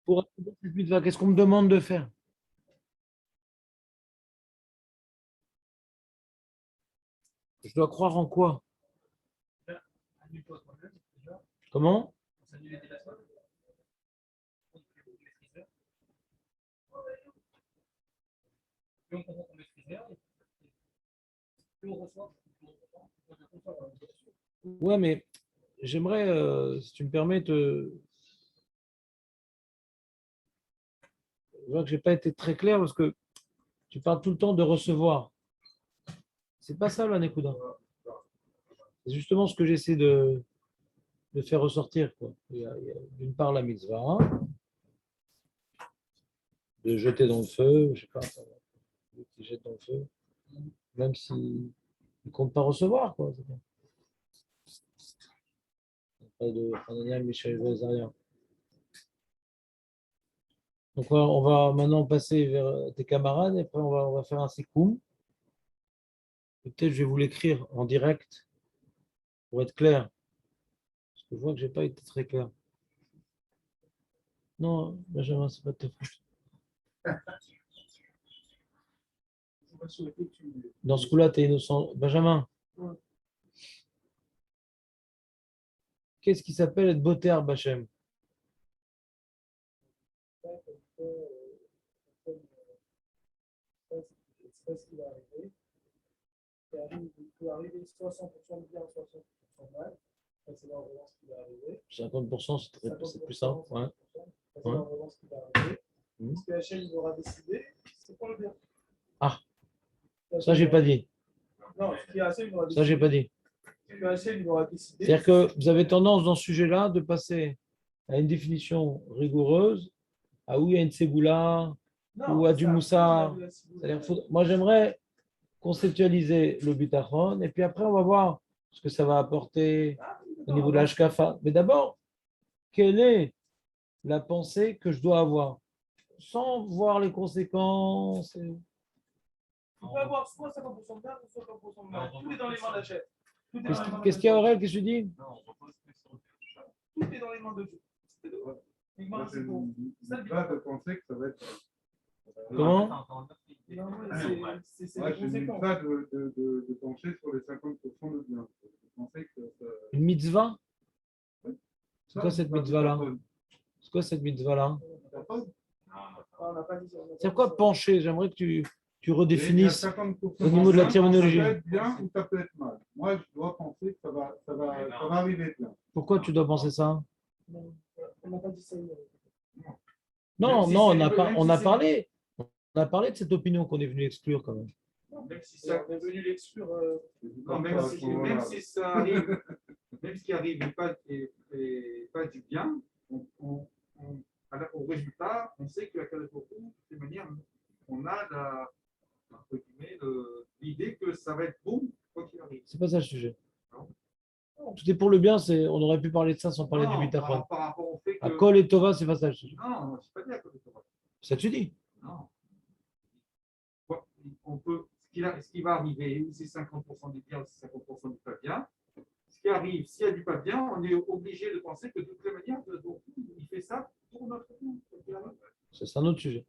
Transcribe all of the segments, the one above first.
Pour accomplir cette mitzvah, qu'est-ce qu'on me demande de faire? Je dois croire en quoi? Comment? Ouais, mais j'aimerais, si tu me permets, je vois que je n'ai pas été très clair parce que tu parles tout le temps de recevoir. C'est pas ça, la Nekuda. C'est justement ce que j'essaie de faire ressortir, quoi. Il y a d'une part la mitzvah, de jeter dans le feu, je sais pas, qui jette dans le feu, même s'il ne compte pas recevoir, quoi. Pas de Hananiah, Michel Azaria. Donc on va maintenant passer vers tes camarades et après on va faire un sikoum. Peut-être je vais vous l'écrire en direct pour être clair. Parce que je vois que je n'ai pas été très clair. Non, Benjamin, c'est pas de ta faute. Dans ce coup-là, tu es innocent. Benjamin, qu'est-ce qui s'appelle être Boter Bachem? Il peut arriver 60% de bien, 60% de mal. C'est la relance qui va arriver. 50%, c'est plus simple. Ouais. C'est la relance qui va arriver. Ce que HL aura décidé, c'est pour le bien. Ah, ça, j'ai pas dit. Non, ce qui HL aura décidé. Ça, j'ai pas dit. Ce que HL aura décidé. C'est-à-dire que vous avez tendance dans ce sujet-là de passer à une définition rigoureuse, à où il y a une séboula, ou à du moussa. Moi, j'aimerais conceptualiser le bitachon, et puis après, on va voir ce que ça va apporter au niveau de l'ashkafa. Mais d'abord, quelle est la pensée que je dois avoir, sans voir les conséquences. Tu peux avoir soit 50% de bien, soit 50% de mal. Tout est dans les mains d'Hachem. Qu'est-ce qu'il y a, Aurel? Qu'est-ce que tu dis? Tout est dans les mains de Dieu. Moi, j'ai pas de penser que ça va être. Comment? Je n'ai pas de pencher sur les 50% de bien. Une mitzvah? C'est quoi cette mitzvah-là? C'est quoi cette mitzvah-là? C'est quoi pencher? J'aimerais que tu redéfinisses au niveau de la terminologie. Ça peut être bien ou ça peut être mal. Moi, je dois penser que ça va arriver bien. Pourquoi tu dois penser ça? On n'a pas dit ça. Non, on a parlé de cette opinion qu'on est venu exclure quand même. Même si ça est venu l'exclure. Même si ça arrive, même ce qui arrive n'est pas du bien, au résultat, on sait que la Kadosh, de toute manière, on a l'idée que ça va être bon quand il arrive. C'est pas ça le sujet. Tout est pour le bien, on aurait pu parler de ça sans parler du bitachon. Par rapport au fait que. À Kol et Tova, c'est pas ça le sujet. Non, c'est pas dit à Kol et Tova. C'est ça que tu dis. Non. Ce qui va arriver, ou c'est 50% du bien, ou c'est 50% du pas bien. Ce qui arrive, s'il y a du pas bien, on est obligé de penser que de toute manière, il fait ça pour notre bien. C'est un autre sujet.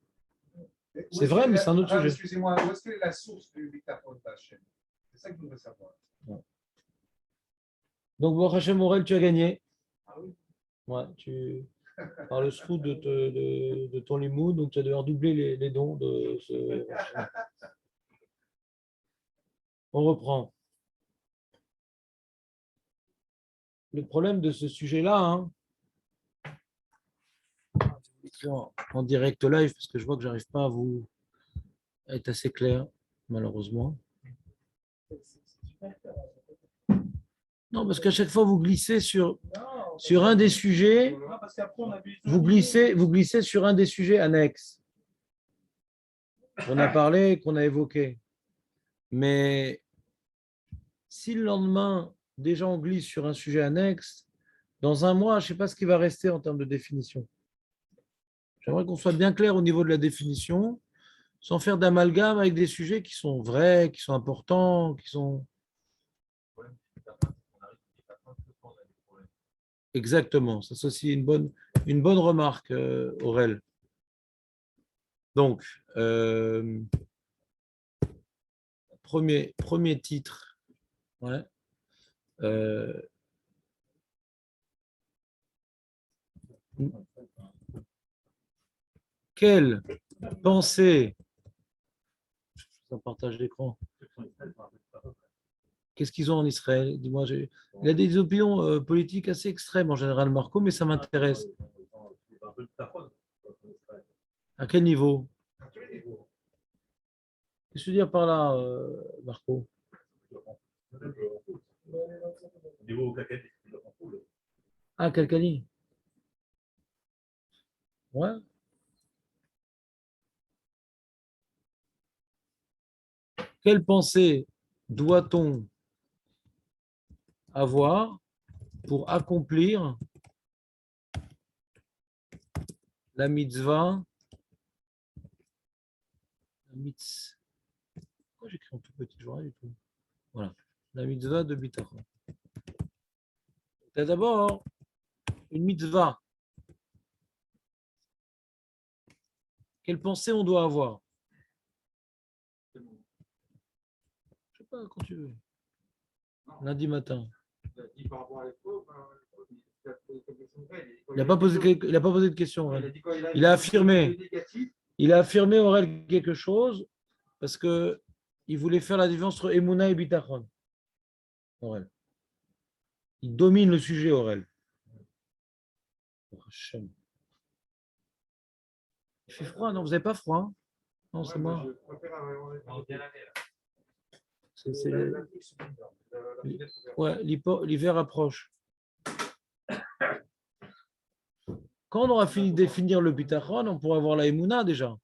C'est vrai, mais c'est un autre sujet. Excusez-moi, où est-ce que est la source du bitachon d'Hachem? C'est ça que je voudrais savoir. Ouais. Donc, bon, Hachem Morel, tu as gagné. Ah oui. Ouais, par le scout de ton limoud, donc tu vas devoir doubler les dons de ce. On reprend. Le problème de ce sujet-là, en direct live, parce que je vois que je n'arrive pas à être assez clair, malheureusement. Non, parce qu'à chaque fois, vous glissez sur un des sujets, vous glissez sur un des sujets annexes qu'on a parlé, qu'on a évoqué. Mais si le lendemain, déjà on glisse sur un sujet annexe, dans un mois, je ne sais pas ce qui va rester en termes de définition. J'aimerais qu'on soit bien clair au niveau de la définition, sans faire d'amalgame avec des sujets qui sont vrais, qui sont importants, qui sont. Exactement. Ça, c'est aussi une bonne remarque, Aurel. Donc, premier titre. Ouais. Quelle pensée, un partage d'écran, qu'est-ce qu'ils ont en Israël? Dis-moi, il a des opinions politiques assez extrêmes en général, Marco, mais ça m'intéresse. À quel niveau? Qu'est-ce que tu veux dire par là, Marco? Ah, Calcani. Ouais. Quelle pensée doit-on avoir pour accomplir la mitzvah? Pourquoi j'écris en tout petit? Je vois rien du tout. Voilà. La mitzvah de Bitachon. Tu as d'abord une mitzvah. Quelle pensée on doit avoir? Je ne sais pas, quand tu veux. Lundi matin. Il n'a pas posé de question. Il a affirmé. Il a affirmé, Aurel, quelque chose parce que il voulait faire la différence entre Emouna et Bitachon. Aurel. Il domine le sujet, Aurel. Il fait froid, non? Vous n'avez pas froid? Hein? Non, c'est moi. Ouais, l'hiver approche. Quand on aura fini de définir le bitachon, on pourra avoir la Emouna déjà.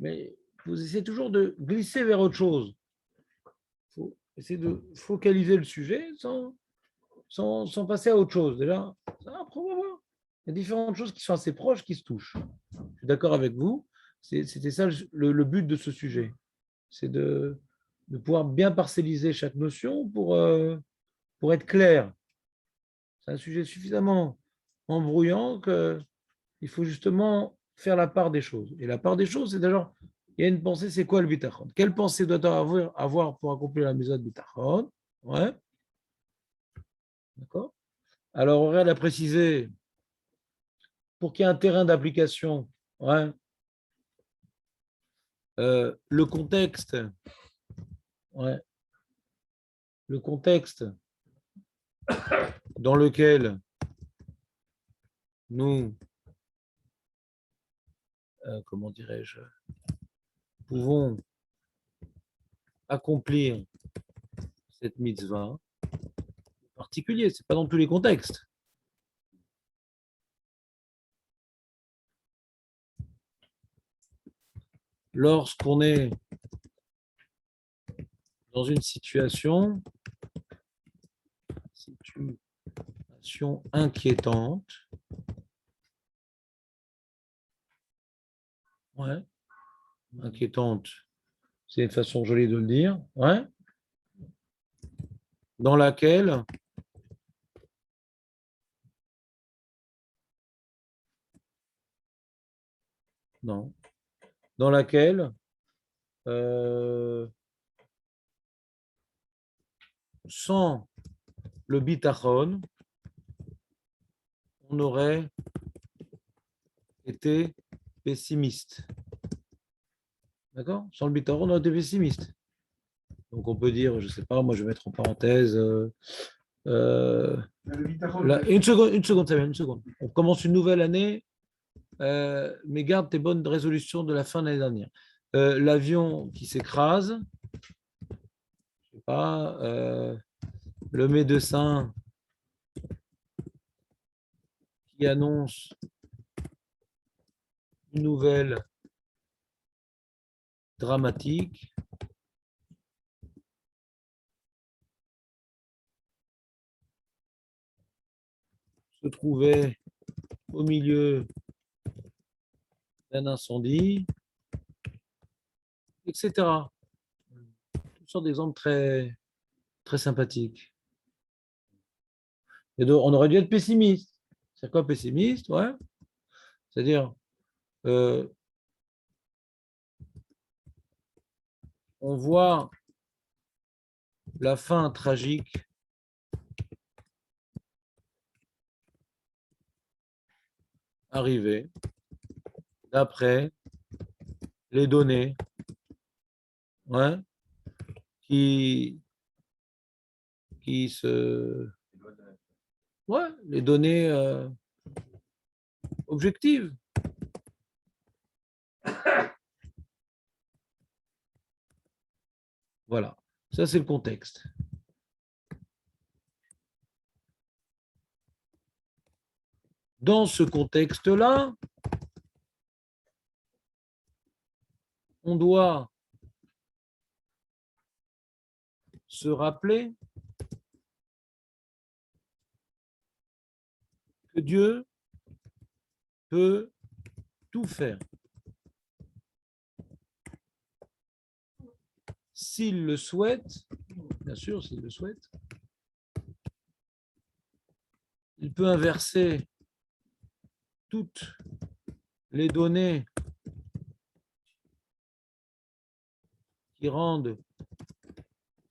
Mais vous essayez toujours de glisser vers autre chose. Il faut essayer de focaliser le sujet sans passer à autre chose. Déjà, après, on va voir. Il y a différentes choses qui sont assez proches, qui se touchent. Je suis d'accord avec vous. C'était ça le but de ce sujet. C'est de pouvoir bien parcelliser chaque notion pour être clair. C'est un sujet suffisamment embrouillant qu'il faut justement faire la part des choses. Et la part des choses, c'est déjà, il y a une pensée, c'est quoi le bitachon? Quelle pensée doit-on avoir pour accomplir la mise de bitachon? Ouais. D'accord. Alors, Aurèle a précisé, pour qu'il y ait un terrain d'application, ouais, le contexte, ouais, le contexte dans lequel nous, comment dirais-je, pouvons accomplir cette mitzvah en particulier, ce n'est pas dans tous les contextes. Lorsqu'on est dans une situation inquiétante, ouais, inquiétante, c'est une façon jolie de le dire, ouais, dans laquelle non, dans laquelle sans le bitachon, on aurait été pessimiste. D'accord? Sans le bitachon, on aurait été pessimiste. Donc on peut dire, je ne sais pas, moi je vais mettre en parenthèse. Une seconde, Samuel, une seconde. On commence une nouvelle année, mais garde tes bonnes résolutions de la fin de l'année dernière. L'avion qui s'écrase, je sais pas, le médecin qui annonce une nouvelle dramatique. Se trouvait au milieu d'un incendie, etc. Toutes sortes d'exemples très, très sympathiques. Et donc, on aurait dû être pessimiste. C'est quoi pessimiste? Ouais. C'est-à-dire, on voit la fin tragique arriver d'après les données, ouais, qui se... Ouais, les données objectives. Voilà, ça c'est le contexte. Dans ce contexte-là, on doit se rappeler que Dieu peut tout faire. S'il le souhaite, bien sûr, s'il le souhaite, il peut inverser toutes les données qui rendent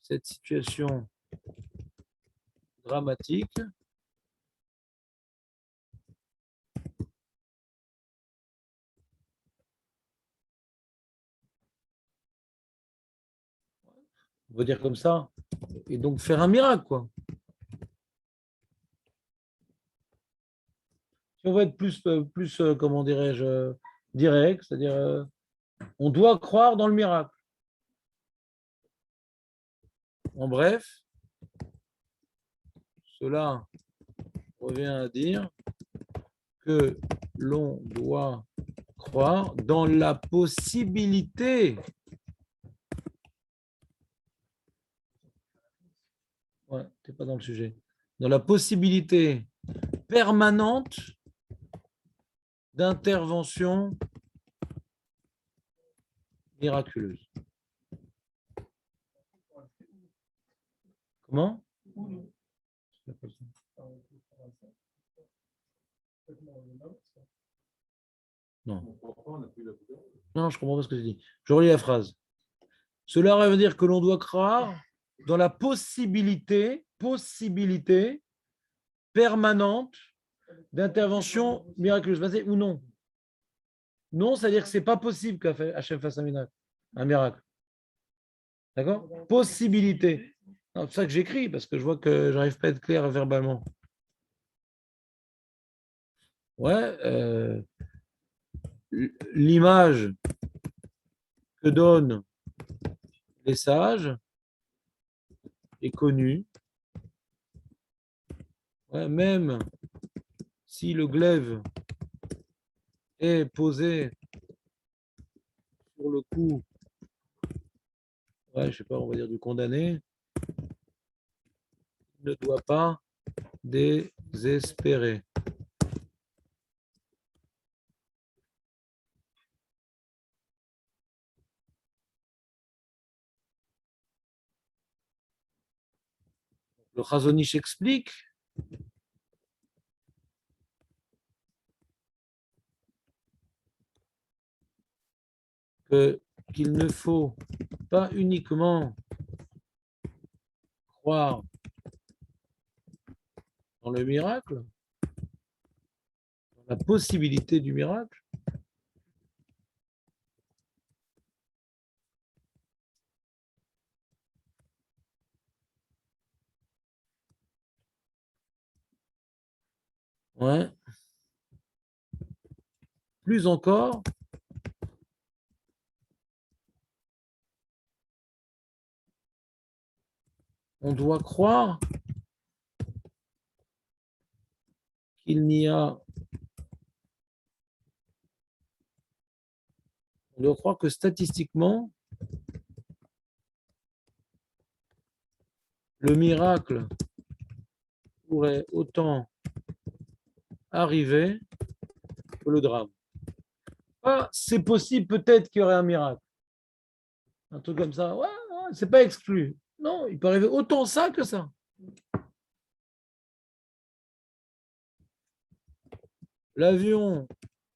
cette situation dramatique on va dire comme ça, et donc faire un miracle, quoi. Si on veut être plus comment dirais-je, direct, c'est-à-dire, on doit croire dans le miracle. En bref, cela revient à dire que l'on doit croire dans la possibilité. Ouais, tu n'es pas dans le sujet. Dans la possibilité permanente d'intervention miraculeuse. Comment? Non. Non, je comprends pas ce que tu dis. Je relis la phrase. Cela veut dire que l'on doit croire dans la possibilité permanente d'intervention miraculeuse. Vas-y, ou non? Non, c'est-à-dire que ce n'est pas possible qu'Hachem fasse un miracle. D'accord? Possibilité. C'est pour ça que j'écris, parce que je vois que je n'arrive pas à être clair verbalement. Ouais, l'image que donnent les sages est connue. Ouais, même si le glaive est posé sur le cou, ouais, je sais pas, on va dire du condamné, ne doit pas désespérer. Le Chazon Ish explique qu'il ne faut pas uniquement croire dans le miracle, dans la possibilité du miracle, ouais. Plus encore, on doit croire qu'il n'y a... On doit croire que statistiquement, le miracle pourrait autant arriver que le drame. Ah, c'est possible, peut-être qu'il y aurait un miracle. Un truc comme ça, ouais, ouais, c'est pas exclu. Non, il peut arriver autant ça que ça. l'avion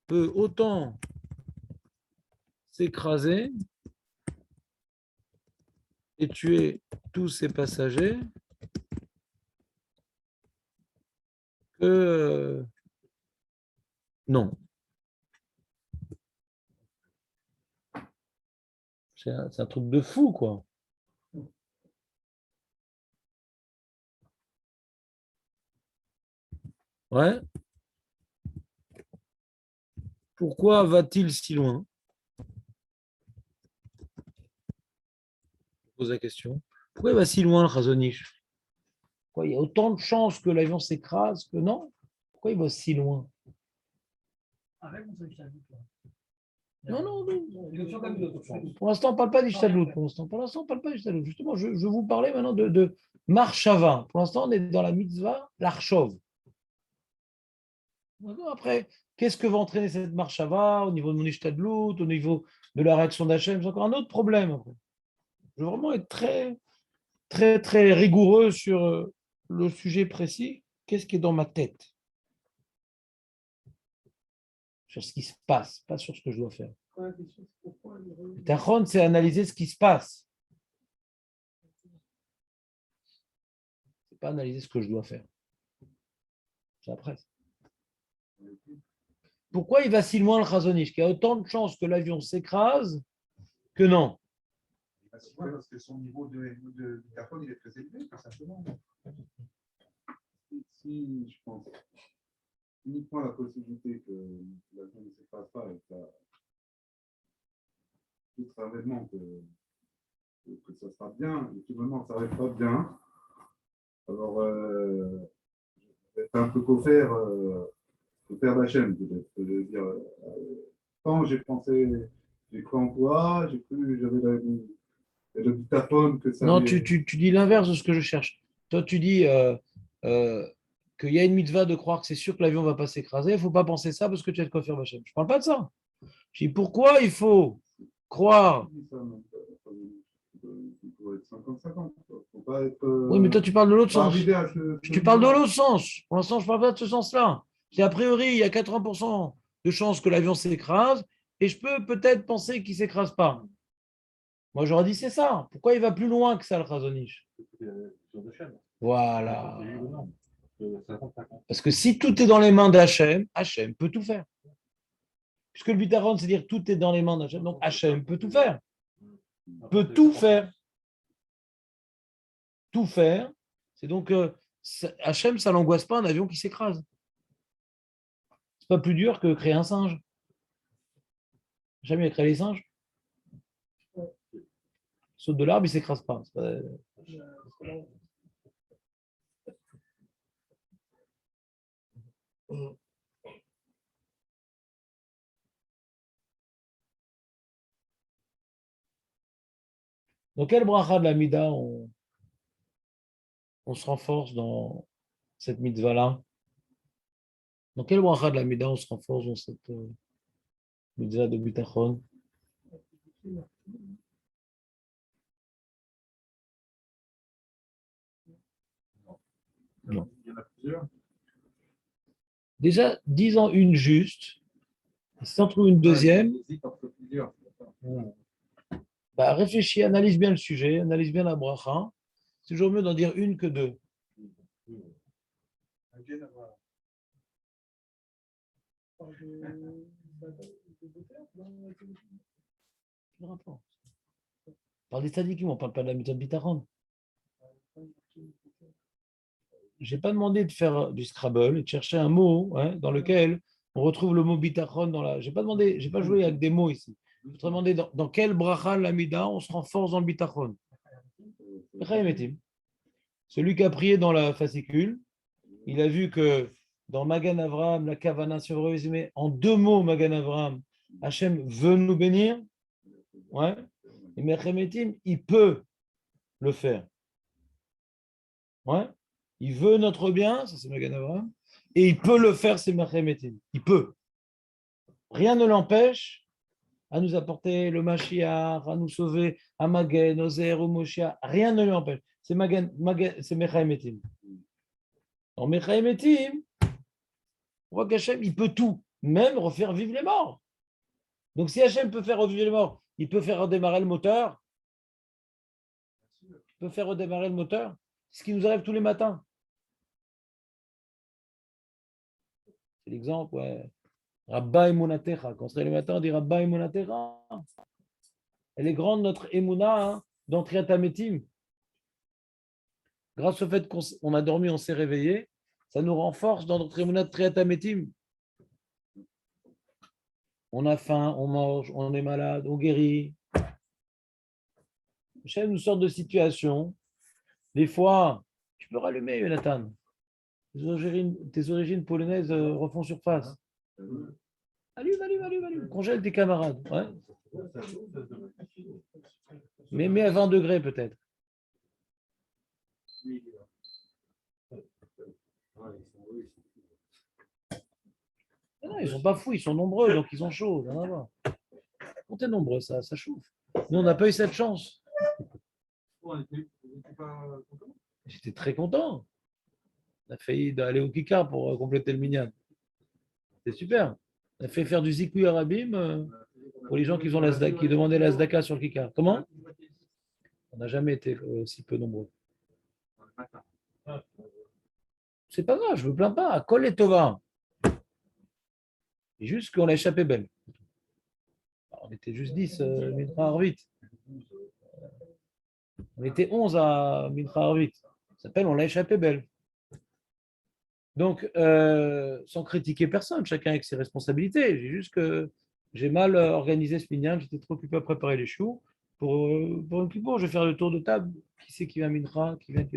peut autant s'écraser et tuer tous ses passagers que non. C'est un truc de fou, quoi. Ouais. Pourquoi va-t-il si loin? Je pose la question. Pourquoi il va si loin, le Razonich? Pourquoi il y a autant de chances que l'avion s'écrase que non? Pourquoi il va si loin? Non, non, non. Pour l'instant, on ne parle pas d'Ishtadlout. Pour l'instant, on ne parle pas d'Ishtadlout. Justement, je vais vous parler maintenant de Marshava. Pour l'instant, on est dans la mitzvah, l'Archov. Après, qu'est-ce que va entraîner cette Marshava au niveau de mon Ishtadlout, au niveau de la réaction d'Hachem? C'est encore un autre problème. Après. Je veux vraiment être très, très, très rigoureux sur le sujet précis. Qu'est-ce qui est dans ma tête? Sur ce qui se passe, pas sur ce que je dois faire. Tachon, c'est analyser ce qui se passe. C'est pas analyser ce que je dois faire. C'est après. Pourquoi il va si loin le Chazonish, qui a autant de chances que l'avion s'écrase que non? Parce que son niveau de carbone il est très élevé, tout simplement. Si je pense uniquement la possibilité que l'avion ne s'écrase pas et que tout sera vraiment que ça sera bien, et finalement ça ne va pas bien, alors je vais être un peu qu'offert d'Hachem, peut-être. Je veux dire, quand j'ai pensé, j'ai cru en toi, j'ai cru, j'avais le dictaphone que ça. Non, tu dis l'inverse de ce que je cherche. Toi, tu dis qu'il y a une mitzvah de croire que c'est sûr que l'avion ne va pas s'écraser. Il ne faut pas penser ça parce que tu as de quoi faire Hachem. Je ne parle pas de ça. Je dis pourquoi il faut croire. Il faut être 50-50. Faut pas être, Oui, mais toi, tu parles de l'autre sens. Tu parles de niveau-là. l'autre sens. Pour l'instant, je ne parle pas de ce sens-là. C'est a priori, il y a 80% de chances que l'avion s'écrase et je peux peut-être penser qu'il ne s'écrase pas. Moi, j'aurais dit c'est ça. Pourquoi il va plus loin que ça, le Chazonish? Voilà. Parce que si tout est dans les mains d'Hachem, Hachem peut tout faire. Puisque le Bitaron, c'est dire tout est dans les mains d'Hachem, donc Hachem peut tout faire. Peut tout faire. Tout faire. C'est donc Hachem, ça l'angoisse pas un avion qui s'écrase. C'est pas plus dur que créer un singe. Hachem, il a créé les singes. Il saute de l'arbre, il ne s'écrase pas. Dans quel bracha de la Mida on se renforce dans cette mitzvah-là? Dans quel bracha de la Mida on se renforce dans cette mitzvah de Bitachon? Non. Il y en a plusieurs. Déjà, disons une juste. Si on trouve une deuxième, bah, réfléchis, analyse bien le sujet, analyse bien la bracha. C'est toujours mieux d'en dire une que deux. On parle des tzadikim, on ne parle pas de la méthode Bitachon. Je n'ai pas demandé de faire du Scrabble et de chercher un mot dans lequel on retrouve le mot Bitachon dans la. J'ai pas demandé, j'ai pas joué avec des mots ici. Je te demandé dans quel bracha l'amida on se renforce dans le Bitachon. Celui qui a prié dans la fascicule, il a vu que dans Magan Avraham, la Kavana, si on résumé en deux mots, Magan Avraham, Hachem veut nous bénir. Ouais. Et Mechemetim, il peut le faire. Ouais. Il veut notre bien, ça c'est Magan Avraham, et il peut le faire, c'est Mechemetim. Il peut. Rien ne l'empêche à nous apporter le Mashiach, à nous sauver, à Magen, Ozer, au Moshiach. Rien ne lui empêche. C'est Magen, c'est Mechaemetim. En Mechaemetim, On voit qu'Hachem, il peut tout, même refaire vivre les morts. Donc si Hachem peut faire revivre les morts, il peut faire redémarrer le moteur. Il peut faire redémarrer le moteur. C'est ce qui nous arrive tous les matins. C'est l'exemple, ouais. Rabba Emunatecha. Quand on se réveille le matin, on dit Rabba Emunatecha. Elle est grande, notre Emuna, hein, dans Triatametim. Grâce au fait qu'on a dormi, on s'est réveillé, ça nous renforce dans notre Emuna de Triatametim. On a faim, on mange, on est malade, on guérit. Hachem nous sort de situations. Des fois, tu peux rallumer, Jonathan. Tes origines polonaises refont surface. Allume. Congèle tes camarades. Ouais. Mais à 20 degrés peut-être. Non, ils ne sont pas fous, ils sont nombreux, donc ils ont chaud. Quand tu es nombreux, ça chauffe. Nous, on n'a pas eu cette chance. J'étais très content. On a failli aller au Kikar pour compléter le minyan. C'est super. On a fait faire du zikouy arabim pour les gens qui demandaient la zdaka sur le Kikar. Comment? On n'a jamais été si peu nombreux. C'est pas grave, je ne me plains pas. Kol et Tova. C'est juste qu'on l'a échappé belle. On était juste 10, Mincha Arvit. On était 11 à Mincha Arvit. Ça s'appelle on l'a échappé belle. Donc, sans critiquer personne, chacun avec ses responsabilités. J'ai juste que j'ai mal organisé ce minyan, j'étais trop occupé à préparer les choux. Pour un kippour, je vais faire le tour de table. Qui c'est qui vient à Mincha, qui vient.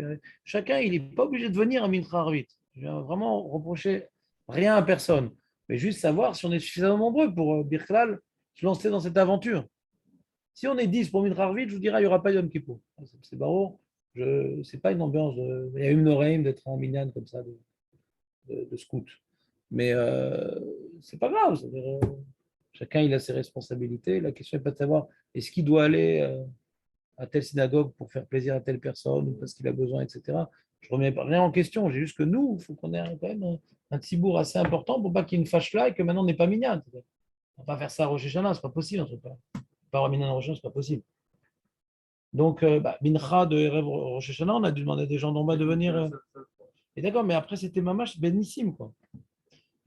Chacun, il n'est pas obligé de venir à Mincha Arvit. Je viens vraiment reprocher rien à personne. Mais juste savoir si on est suffisamment nombreux pour Birklal se lancer dans cette aventure. Si on est 10 pour Mincha Arvit, je vous dirais, il n'y aura pas de Yom Kippour. C'est barreau. Ce n'est pas une ambiance. Il y a une oreille d'être en minyan comme ça. De scout. Mais c'est pas grave. Chacun il a ses responsabilités. La question n'est pas de savoir est-ce qu'il doit aller à telle synagogue pour faire plaisir à telle personne ou parce qu'il a besoin, etc. Je ne remets pas rien en question. J'ai juste que nous, il faut qu'on ait quand même un tibour assez important pour pas qu'il y ait une fâche là et que maintenant on n'est pas minyan. On ne va pas faire ça à Rosh Hashanah, c'est pas possible. On ne peut pas avoir minyan à Rosh Hashanah, c'est pas possible. Donc, Mincha de Erev Rosh Hashanah, on a dû demander à des gens d'en bas de venir. Et d'accord, mais après, c'était mamash bénissime, quoi.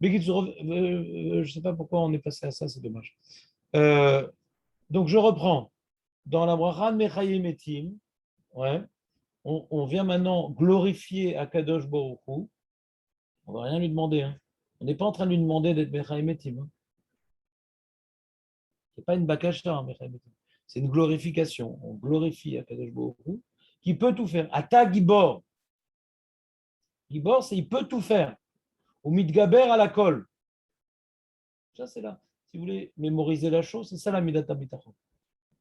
Mais je ne sais pas pourquoi on est passé à ça, c'est dommage. Donc, je reprends. Dans la bracha de Mechayim Etim, ouais, on vient maintenant glorifier Akadosh Baruch Hu. On ne va rien lui demander. Hein. On n'est pas en train de lui demander d'être Mechayim Etim. Hein. Ce n'est pas une bakasha, hein, Mechayim Etim. C'est une glorification. On glorifie Akadosh Baruch Hu, qui peut tout faire. Ata Gibor. Gibor, c'est il peut tout faire. Ou mitgaber à la colle. Ça, c'est là. Si vous voulez mémoriser la chose, c'est ça la midata bitachon.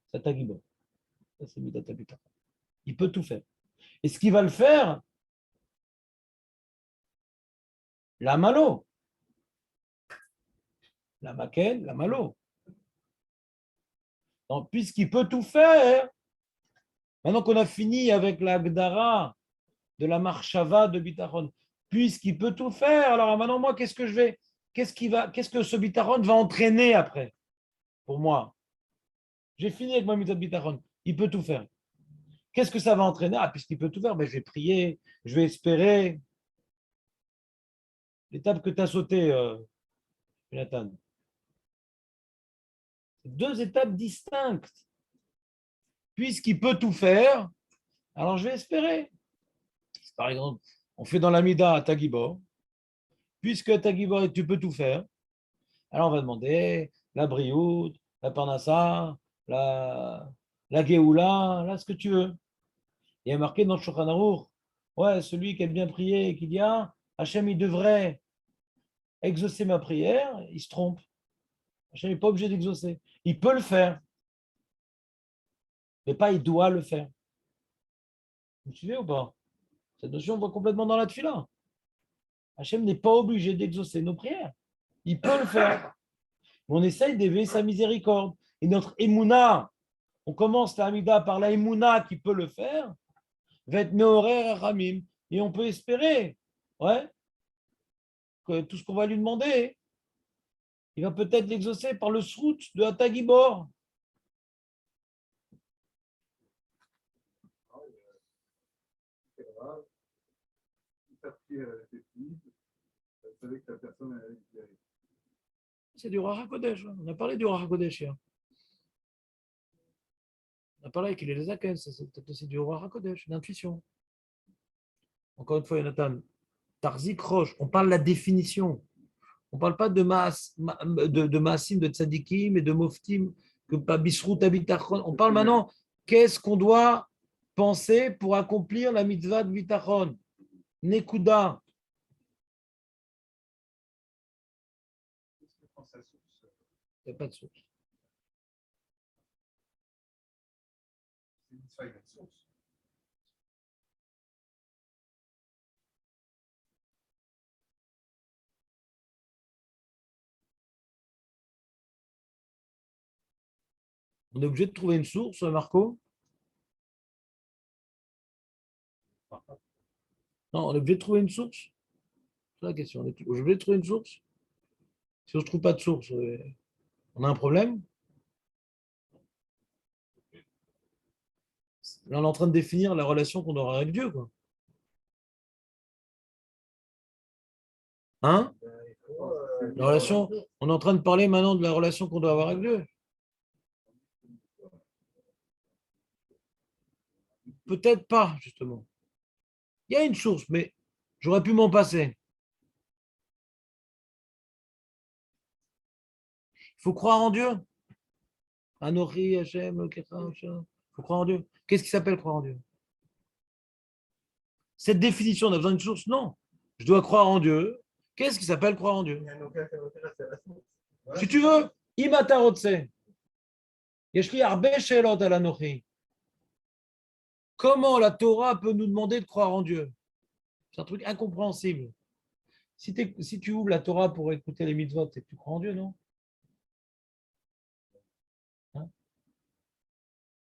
C'est ta Gibor. Ça, c'est midata bitachon. Il peut tout faire. Et ce qu'il va le faire, la malo. La maken, la malo. Donc, puisqu'il peut tout faire, maintenant qu'on a fini avec la Gdara de la marshava de bitachon, puisqu'il peut tout faire, alors maintenant, moi, qu'est-ce que je vais, qu'est-ce que ce bitachon va entraîner après pour moi? J'ai fini avec ma mitzvah de bitachon. Il peut tout faire. Qu'est-ce que ça va entraîner? Ah, puisqu'il peut tout faire, ben, je vais prier, je vais espérer. L'étape que tu as sautée, Jonathan. Deux étapes distinctes. Puisqu'il peut tout faire, alors je vais espérer. Par exemple, on fait dans la Mida à Tagibor. Puisque Tagibor, tu peux tout faire, alors on va demander la brioute, la parnassa, la Géoula, là, ce que tu veux. Il y a marqué dans le Shulchan Aruch, ouais, celui qui a bien prié et qui dit, ah, Hachem, il devrait exaucer ma prière, il se trompe. Hachem n'est pas obligé d'exaucer. Il peut le faire, mais pas il doit le faire. Vous me suivez ou pas? Cette notion va complètement dans la tefila. Hachem n'est pas obligé d'exaucer nos prières. Il peut le faire. On essaye d'éveiller sa miséricorde. Et notre émouna, on commence la Hamida par la émouna qui peut le faire, va être meorer ramim. Et on peut espérer, ouais, tout ce qu'on va lui demander, il va peut-être l'exaucer par le srout de Hatagibor. C'est du Ruach HaKodesh. On a parlé du Ruach HaKodesh hier. On a parlé qu'il est les Zaken, c'est peut-être aussi du Ruach HaKodesh, d'intuition. Encore une fois, Jonathan, Tarzik Roche, on parle de la définition. On ne parle pas de Maasim, de Tzadikim et de Moftim, que pas Bisrout Abitachon. On parle maintenant, qu'est-ce qu'on doit penser pour accomplir la mitzvah de Bitachon? Nekuda. Il n'y a pas de source. On est obligé de trouver une source, Marco? Non, on est obligé de trouver une source. C'est la question. On est obligé de trouver une source. Si on ne trouve pas de source, on a un problème. Là, on est en train de définir la relation qu'on aura avec Dieu, quoi. Hein? La relation, on est en train de parler maintenant de la relation qu'on doit avoir avec Dieu. Peut-être pas, justement. Il y a une source, mais j'aurais pu m'en passer. Il faut croire en Dieu. Anochi, Hachem, Kecha, Hachem. Il faut croire en Dieu. Qu'est-ce qui s'appelle croire en Dieu? Cette définition, on a besoin d'une source? Non. Je dois croire en Dieu. Qu'est-ce qui s'appelle croire en Dieu? Si tu veux, Imatarotse. Yeshli Arbe Shelot al Anochi. Comment la Torah peut nous demander de croire en Dieu? C'est un truc incompréhensible. Si tu ouvres la Torah pour écouter les mitzvot, tu crois en Dieu, non? Hein?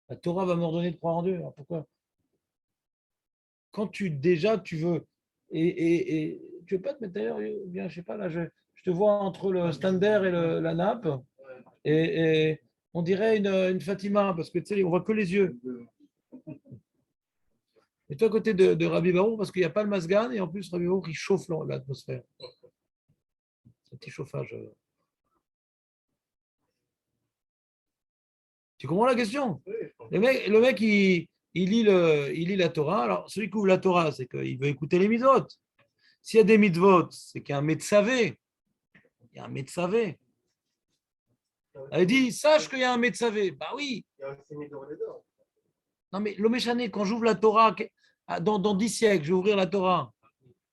La Torah va m'ordonner de croire en Dieu. Alors pourquoi? Quand tu veux, et tu veux pas te mettre d'ailleurs, bien, je sais pas, là, je te vois entre le stander et la nappe, et on dirait une Fatima, parce que tu sais, on voit que les yeux. Et toi, à côté de Rabbi Baruch, parce qu'il n'y a pas le masgan, et en plus, Rabbi Baruch, il chauffe l'atmosphère. C'est un petit chauffage. Tu comprends la question? Le mec il lit la Torah. Alors, celui qui ouvre la Torah, c'est qu'il veut écouter les mitzvot. S'il y a des mitzvot, c'est qu'il y a un médecin. Il y a un médecin. Elle dit, sache qu'il y a un médecin. Bah oui. Non, mais l'Oméchané, quand j'ouvre la Torah, dans 10 siècles, je vais ouvrir la Torah.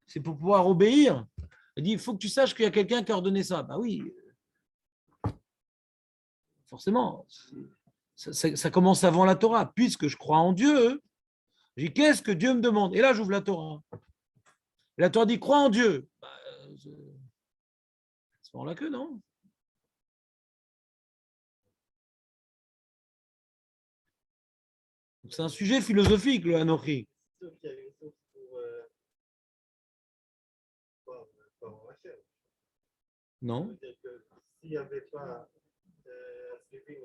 C'est pour pouvoir obéir. Elle dit, il faut que tu saches qu'il y a quelqu'un qui a ordonné ça. Bah oui. Forcément. Ça commence avant la Torah. Puisque je crois en Dieu, je dis, qu'est-ce que Dieu me demande? Et là, j'ouvre la Torah. Et la Torah dit, crois en Dieu. Bah, c'est pas la queue, non? C'est un sujet philosophique, le Anochi. Non. S'il n'y avait pas suivi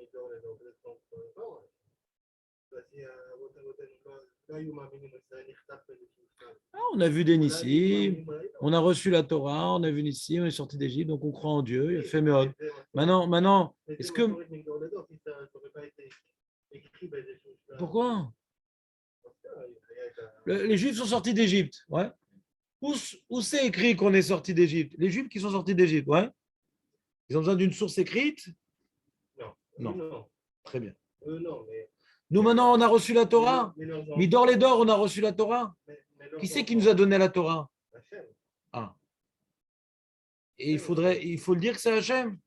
on a vu des Nissim, on a reçu la Torah, on a vu Nissim, on est sorti d'Égypte, donc on croit en Dieu, il fait Méod. Maintenant, est-ce que. Pourquoi? Les Juifs sont sortis d'Égypte, ouais. Où c'est écrit qu'on est sorti d'Égypte? Les Juifs qui sont sortis d'Égypte, ouais. Ils ont besoin d'une source écrite? Non. Très bien. Nous, maintenant, on a reçu la Torah. Midor les d'or, on a reçu la Torah. Qui c'est qui nous a donné la Torah? Ah. Et il faut le dire que c'est Hachem.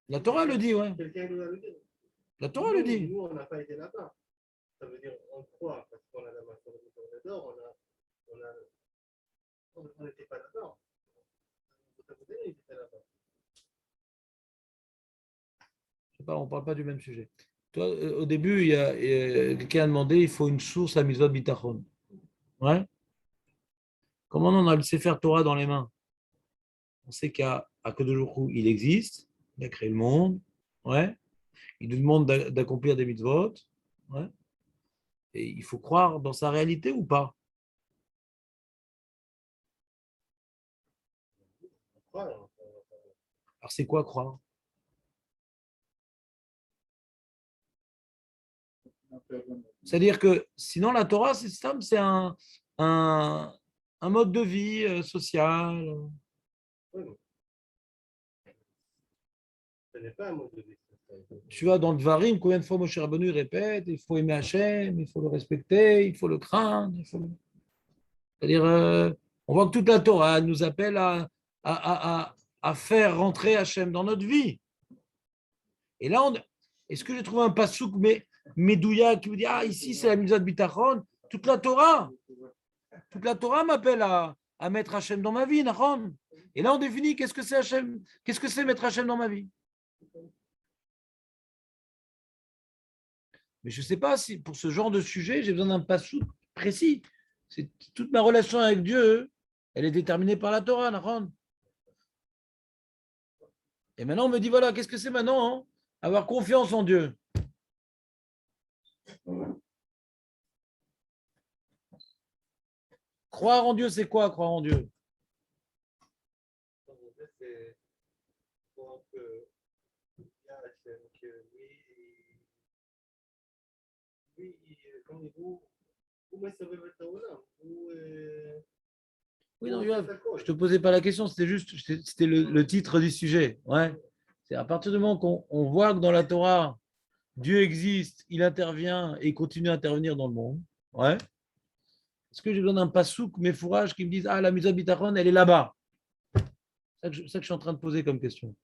La Torah le dit, ouais. La Torah le dit. Nous, on n'a pas été là-bas. Ça veut dire on croit parce qu'on a la main sur le bouton d'or, on n'était pas là-bas. Je sais pas, on ne parle pas du même sujet. Toi, au début, quelqu'un a demandé, il faut une source à mitzvot bitachon. Ouais. Comment on a le Sefer Torah dans les mains? On sait qu'à Kadosh Baruch Hu, il existe, il a créé le monde. Ouais. Il nous demande d'accomplir des mitzvot. Ouais. Et il faut croire dans sa réalité ou pas? Alors, c'est quoi croire? C'est-à-dire que sinon, la Torah, c'est simple, c'est un mode de vie social. Ce n'est pas un mode de vie. Tu vois, dans le Dvarim, combien de fois Moshe Rabbeinu répète, il faut aimer Hachem, il faut le respecter, il faut le craindre. C'est-à-dire, on voit que toute la Torah elle nous appelle à faire rentrer Hachem dans notre vie. Et là, est-ce que j'ai trouvé un pasouk Medouya qui me dit, ah, ici, c'est la mitzvah de Bitachon. Toute la Torah m'appelle à mettre Hachem dans ma vie, Nahon. Et là, on définit qu'est-ce que c'est Hachem, qu'est-ce que c'est mettre Hachem dans ma vie. Mais je ne sais pas si pour ce genre de sujet, j'ai besoin d'un pasouk précis. Toute ma relation avec Dieu, elle est déterminée par la Torah, Nahon. Et maintenant, on me dit, voilà, qu'est-ce que c'est maintenant, hein? Avoir confiance en Dieu. Croire en Dieu, c'est quoi, croire en Dieu? C'est croire que oui, comme vous me savez votre là. Oui, non, Yoav, je ne te posais pas la question, c'était le titre du sujet. Ouais. C'est à partir du moment qu'on voit que dans la Torah, Dieu existe, il intervient et il continue à intervenir dans le monde. Ouais. Est-ce que j'ai besoin d'un pasouk, mes fourrages qui me disent, ah, la mitzvah bitachon, elle est là-bas? C'est ça que je suis en train de poser comme question.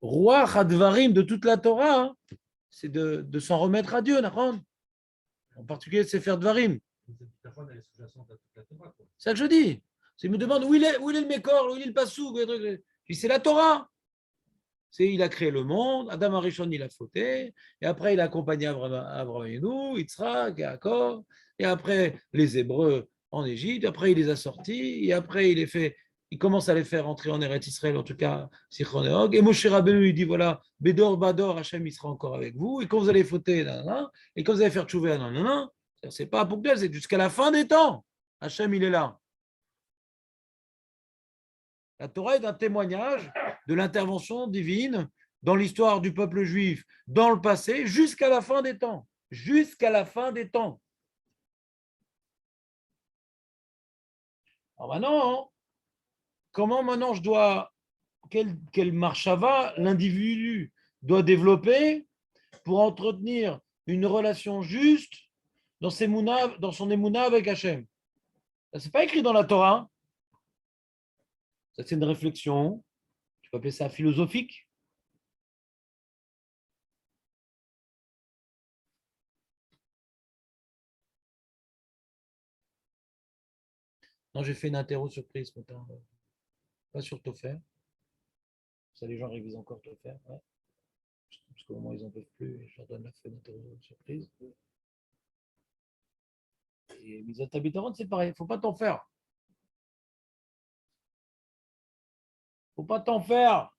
Roi Hadvarim de toute la Torah, hein, c'est de s'en remettre à Dieu, Nahon. En particulier, c'est faire Dvarim. C'est ça que je dis. Il me demande où il est le Mékor, où il est le Passouk. C'est la Torah. Il a créé le monde, Adam Arishon, il a fauté, et après il a accompagné Abraham Yitzhak, Yaakov, et après les Hébreux en Égypte, après il les a sortis, et après il commence à les faire entrer en Eretz Israël, en tout cas, Sichron et Og, et Moshe Rabbeinu, il dit voilà, Bédor, Bador, Hachem, il sera encore avec vous, et quand vous allez fauter, nanana, et quand vous allez faire tchouver, nanana, c'est pas à Poukdel, c'est jusqu'à la fin des temps, Hachem, il est là. La Torah est un témoignage de l'intervention divine dans l'histoire du peuple juif, dans le passé, jusqu'à la fin des temps. Jusqu'à la fin des temps. Alors maintenant, comment maintenant quelle marchava l'individu doit développer pour entretenir une relation juste dans son émouna avec Hachem? Ça, c'est pas écrit dans la Torah. Ça, c'est une réflexion. Tu peux appeler ça philosophique. Non, j'ai fait une interro surprise ce matin. Pas sur Tofer. Ça, les gens révisent encore Tofer. Ouais. Parce qu'au moment ils n'en peuvent plus, je leur donne la fenêtre surprise. Et Misat Habitaron, c'est pareil. Il ne faut pas t'en faire. Il ne faut pas t'en faire.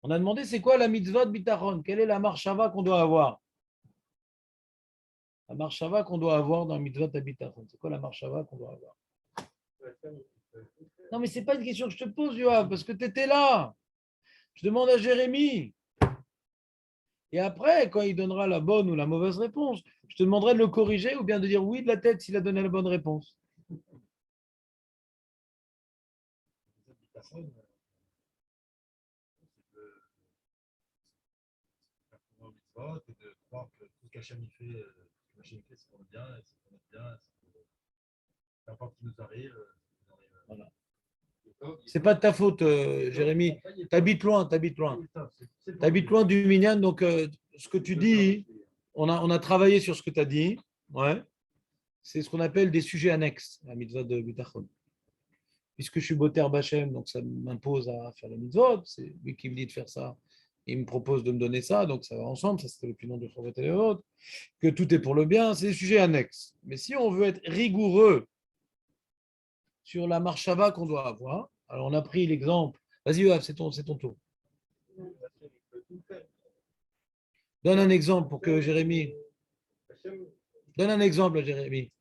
On a demandé c'est quoi la mitzvah de Bitaron? Quelle est la marshava qu'on doit avoir? La marshava qu'on doit avoir dans la mitzvah de Bitaron. C'est quoi la marshava qu'on doit avoir? Non, mais ce n'est pas une question que je te pose, Yoav, parce que tu étais là. Je demande à Jérémie. Et après, quand il donnera la bonne ou la mauvaise réponse, je te demanderai de le corriger ou bien de dire oui de la tête s'il a donné la bonne réponse. De croire que tout ce qu'Hachem fait, c'est pour le bien, c'est pour notre bien, peu importe ce qui nous arrive, voilà. C'est pas de ta faute, Jérémy. T'habites loin. T'habites loin du Minyan, donc ce que tu dis, on a travaillé sur ce que tu as dit. Ouais. C'est ce qu'on appelle des sujets annexes, la mitzvah de Bitachon. Puisque je suis Boter Bachem, donc ça m'impose à faire la mitzvah, c'est lui qui me dit de faire ça. il me propose de me donner ça, donc ça va ensemble, ça c'était l'opinion de Chorvet et autres, que tout est pour le bien, c'est des sujets annexes. Mais si on veut être rigoureux sur la marchava qu'on doit avoir, alors on a pris l'exemple, vas-y Yoav, c'est ton tour. Donne un exemple pour que Jérémy, donne un exemple à Jérémy.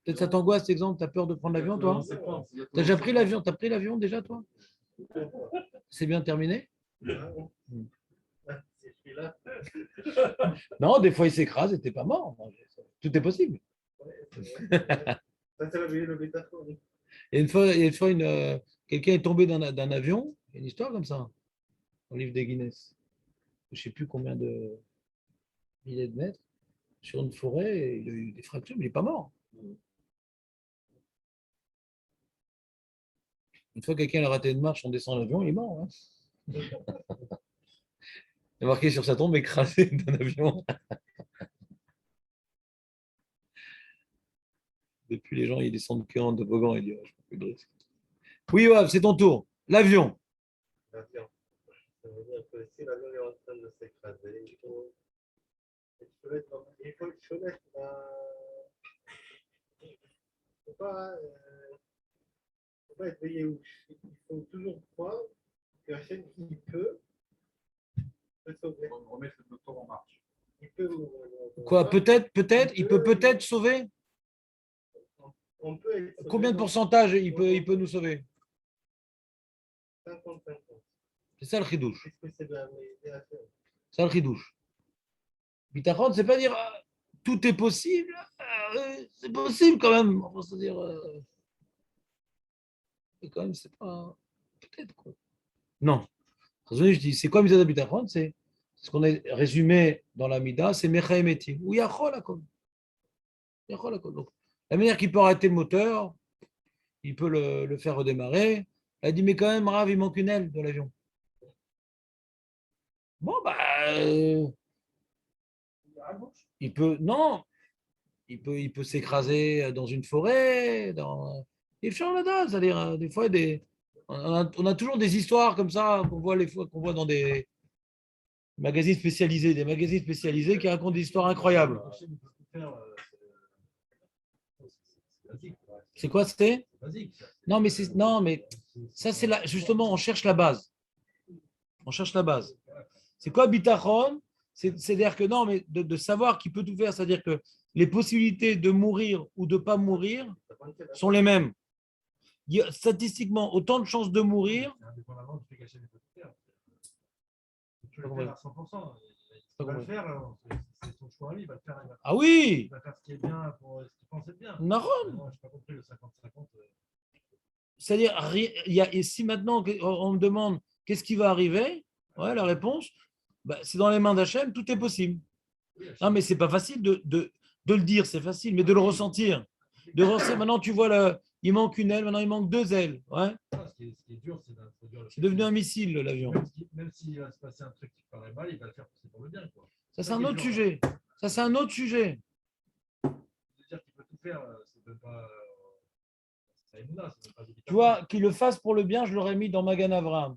Peut-être ça t'angoisse cet exemple, tu as peur de prendre l'avion toi? Tu as déjà pris l'avion, tu as pris l'avion déjà toi? C'est bien terminé? Non, des fois il s'écrase et t'es pas mort. Tout est possible. Et une fois quelqu'un est tombé d'un avion, il y a une histoire comme ça, au livre des Guinness. Je ne sais plus combien de milliers de mètres, sur une forêt, et il a eu des fractures, mais il n'est pas mort. Une fois quelqu'un a raté une marche, on descend l'avion, il est mort. Hein. Il est marqué sur sa tombe écrasé d'un avion. Depuis, les gens, ils descendent que en toboggan. Ils disent, oh, je peux plus de risque. Oui, Yoav, c'est ton tour. L'avion. L'avion. Ça veut dire que si l'avion est en train de s'écraser, il faut pas être veillé où. Il faut toujours croire que la chaîne qui peut sauver. On remet le moteur en marche. Il peut, Quoi, peut-être, il peut peut-être sauver. on peut être Combien de pourcentage il peut nous sauver? 50-50. C'est ça le chidouche. Est-ce que c'est bien l'idée à faire? C'est ça le chidouche. Bitachon, c'est pas dire tout est possible. C'est possible quand même. On va se dire. Et quand même, c'est pas. Peut-être quoi. Non. Je dis, c'est quoi Mitzvah Bitachon? C'est ce qu'on a résumé dans la Mida, c'est Mecha Emetim. Ou Yachol Akol. Yachol Akol. Donc, la manière qu'il peut arrêter le moteur, il peut le faire redémarrer. Elle dit, mais quand même, Rav, il manque une aile de l'avion. Bon, bah. Il peut. Non. Il peut s'écraser dans une forêt. Il change la dose. C'est-à-dire, des fois, on a toujours des histoires comme ça qu'on voit dans des magazines spécialisés qui racontent des histoires incroyables. C'est quoi, c'était? Non, mais ça, c'est justement, on cherche la base. On cherche la base. C'est quoi bitachon? C'est-à-dire que non, mais de savoir qu'il peut tout faire, c'est-à-dire que les possibilités de mourir ou de ne pas mourir sont les mêmes. Il y a statistiquement autant de chances de mourir. Tu vas le faire à 100%. Il va le faire, c'est son choix, il va le faire. Ah oui! Il va faire ce qui est bien pour ce qu'il pense être bien. Non, je n'ai pas compris le 50-50. C'est-à-dire, et si maintenant on me demande qu'est-ce qui va arriver, ouais, la réponse, bah, c'est dans les mains d'Hachem, tout est possible. Non, mais c'est pas facile de le dire, c'est facile, mais de le ressentir. De ressentir, maintenant tu vois, il manque une aile, maintenant il manque deux ailes. Ouais. Ce qui est dur, c'est d'introduire c'est devenu un missile, l'avion. Même s'il va se passer un truc qui paraît mal, il va le faire pousser pour le bien. Quoi. Ça, c'est un autre sujet. Ça, c'est un autre sujet. C'est-à-dire qu'il peut tout faire, c'est même pas. Tu vois, qu'il le fasse pour le bien, je l'aurais mis dans Magan Avraham.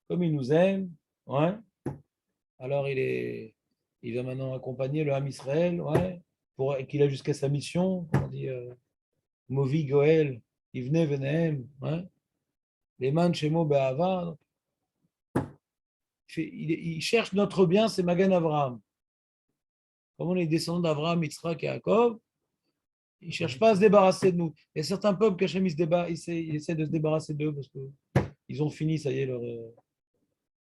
Comme il nous aime, ouais. Alors il va maintenant accompagner le Ham Israël, ouais, pour qu'il a jusqu'à sa mission. On dit Movi Goel, Ivne Venehem, ouais. Les man Shemo Be'ava. Il cherche notre bien, c'est Magan Avraham. Comme on est descendants d'Avraham, Yitzhak et Jacob, ils ne cherchent pas à se débarrasser de nous. Il y a certains peuples qu'Hachem il essaie de se débarrasser d'eux parce qu'ils ont fini, ça y est,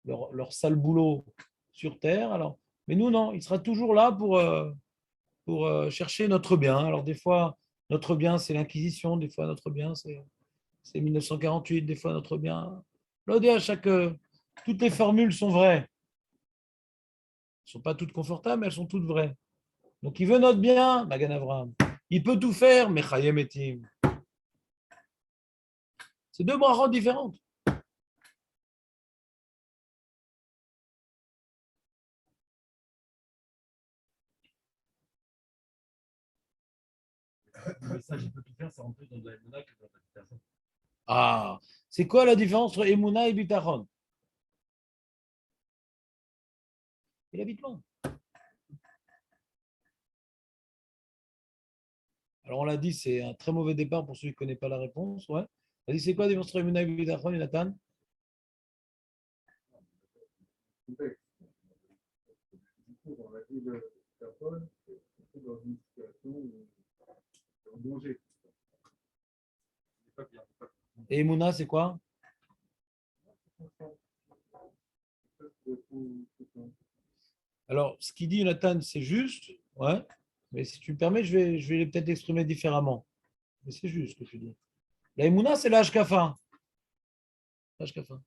leur sale boulot sur terre. Alors, mais nous, non, il sera toujours là pour chercher notre bien. Alors, des fois, notre bien, c'est l'Inquisition, des fois, notre bien, c'est 1948, des fois, notre bien. Toutes les formules sont vraies. Elles ne sont pas toutes confortables, mais elles sont toutes vraies. Donc, il veut notre bien, Magan Avraham. Il peut tout faire, mais Chayem Etim. C'est deux brachot différentes. Mais ça, je peux tout faire, ça rentre plus dans de la Emouna que dans de la Bitachon. Ah, c'est quoi la différence entre Emouna et Bitachon? Il habite loin. Alors on l'a dit, c'est un très mauvais départ pour celui qui ne connaît pas la réponse. Ouais. On a dit, c'est quoi la différence entre Emouna et Bitachon, Jonathan? Contexte. Du coup, dans la vie de personne, c'est dans une situation où c'est en danger. C'est pas bien. Et Emouna, c'est quoi? Alors, ce qu'il dit Jonathan, c'est juste, ouais, mais si tu me permets, je vais peut-être l'exprimer différemment. Mais c'est juste ce que tu dis. La Emouna, c'est l'Ashkafa. L'Ashkafa.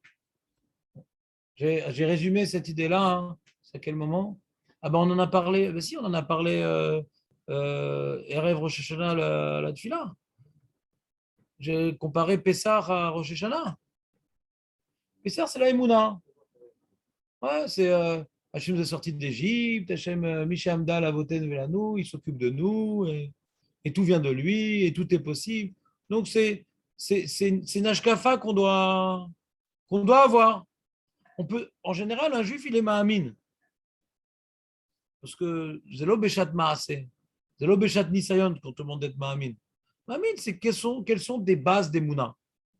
J'ai résumé cette idée-là. Hein. C'est à quel moment? Ah ben on en a parlé. Ben si, on en a parlé. Erev Rosh Hashanah la Tfila. J'ai comparé Pessah à Rosh Hashanah. Pessah, c'est la Emouna. Ouais, c'est Hachem nous a sortis d'Égypte. Hachem, Mishamda, la voté nous, il s'occupe de nous et tout vient de lui et tout est possible. Donc c'est une ashkafa qu'on doit avoir. On peut, en général, un juif, il est ma'amin. Parce que Zelo Beshat Maaseh, Zelo Beshat Nisayon, quand on demande d'être Ma'amin. Ma'amin, c'est quelles sont des bases des Mouna.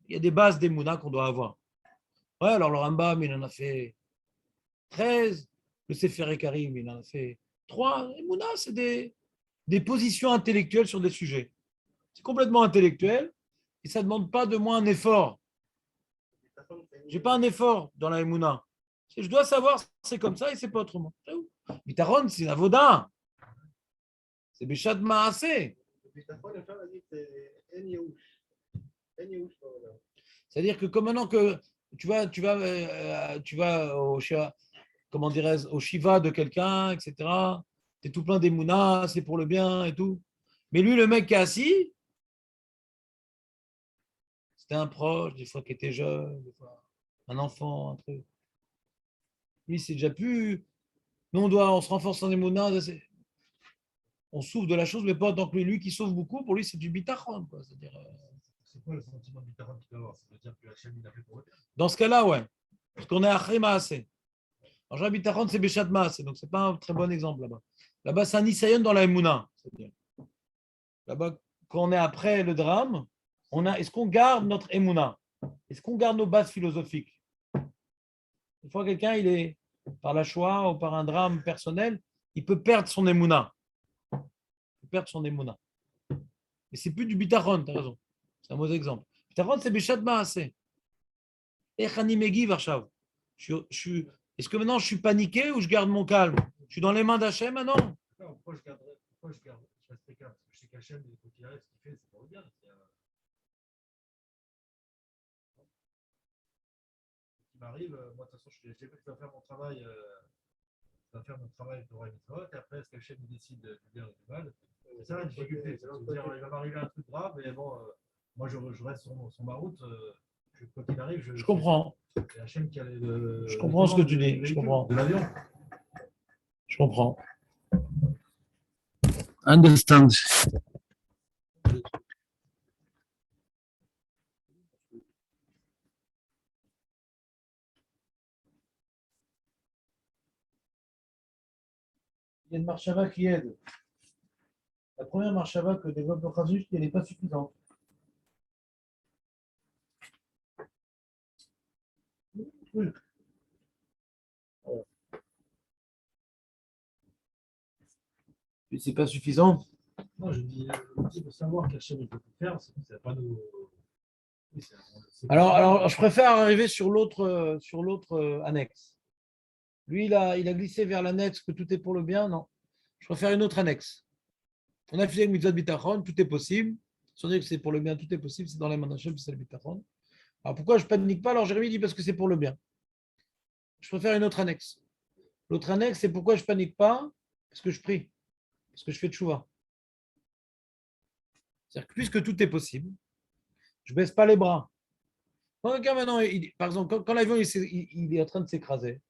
Il y a des bases des Mouna qu'on doit avoir. Ouais, alors le Rambam, il en a fait 13. Le Sefer Karim, il en a fait 3. Les Mouna, c'est des positions intellectuelles sur des sujets. C'est complètement intellectuel et ça ne demande pas de moi un effort. Je n'ai pas un effort dans la Mouna. Je dois savoir c'est comme ça et c'est pas autrement. Bitaron, c'est la Voda. C'est Béchat Maasé. C'est-à-dire que comme maintenant que tu vas au, comment dirais au Shiva de quelqu'un, etc., tu es tout plein d'émouna, c'est pour le bien et tout. Mais lui, le mec qui est assis, c'était un proche, des fois qui était jeune, des fois un enfant, un truc. Lui, c'est déjà plus. Nous, on se renforce en émouna, on souffre de la chose, mais pas tant que lui qui souffre beaucoup, pour lui, c'est du bitachon. C'est-à-dire, c'est quoi le sentiment de bitachon qu'il doit avoir? Ça veut dire que Hachem, il a fait pour eux. Dans ce cas-là, ouais. Parce qu'on est à Khemaasé. En général, bitachon, c'est Béchat Maasé, donc c'est pas un très bon exemple là-bas. Là-bas, c'est un Nisayon dans la émouna. Là-bas, quand on est après le drame, est-ce qu'on garde notre émouna? Est-ce qu'on garde nos bases philosophiques? Une fois quelqu'un, il est par la Shoah ou par un drame personnel, il peut perdre son émouna. Il peut perdre son émouna. Mais c'est plus du bitachon, tu as raison. C'est un mauvais exemple. Bitachon, c'est Béchat Maasé. Echani Megi Varshav. Est-ce que maintenant je suis paniqué ou je garde mon calme? Je suis dans les mains d'Hachem maintenant? Pourquoi je resterai calme? Parce que je sais qu'Hachem, il faut qu'il arrive, ce qu'il fait, c'est pour le bien. Ce qui m'arrive, moi, de toute façon, j'ai fait que je dois faire mon travail. Je dois faire mon travail pour Mitzvot, et après, est-ce qu'Hachem décide du bien ou du mal? C'est ça la difficulté. C'est-à-dire, il va m'arriver un truc grave, mais bon, moi, je reste sur ma route. Quoi qu'il arrive, je comprends. C'est Hachem qui a je comprends ce que tu dis. Je comprends. De l'avion. Je comprends. Understand. Il y a une marshava qui aide. La première marshava que développe le Khazut, elle n'est pas suffisante. Oui. C'est pas suffisant. Non, je dis, il faut savoir qu'Hachem peut tout faire, c'est pas nous. Alors, je préfère arriver sur l'autre annexe. Lui, il a glissé vers l'annexe que tout est pour le bien. Non, je préfère une autre annexe. On a fait une mitzvah de bitachon, tout est possible. Si on dit que c'est pour le bien, tout est possible, c'est dans les mains d'Hachem, c'est le bitachon. Alors pourquoi je ne panique pas? Alors Jérémie dit parce que c'est pour le bien. Je préfère une autre annexe. L'autre annexe, c'est pourquoi je ne panique pas? Parce que je prie, parce que je fais tchouva. C'est-à-dire que puisque tout est possible, je ne baisse pas les bras. Quand quelqu'un maintenant, par exemple, quand l'avion il est en train de s'écraser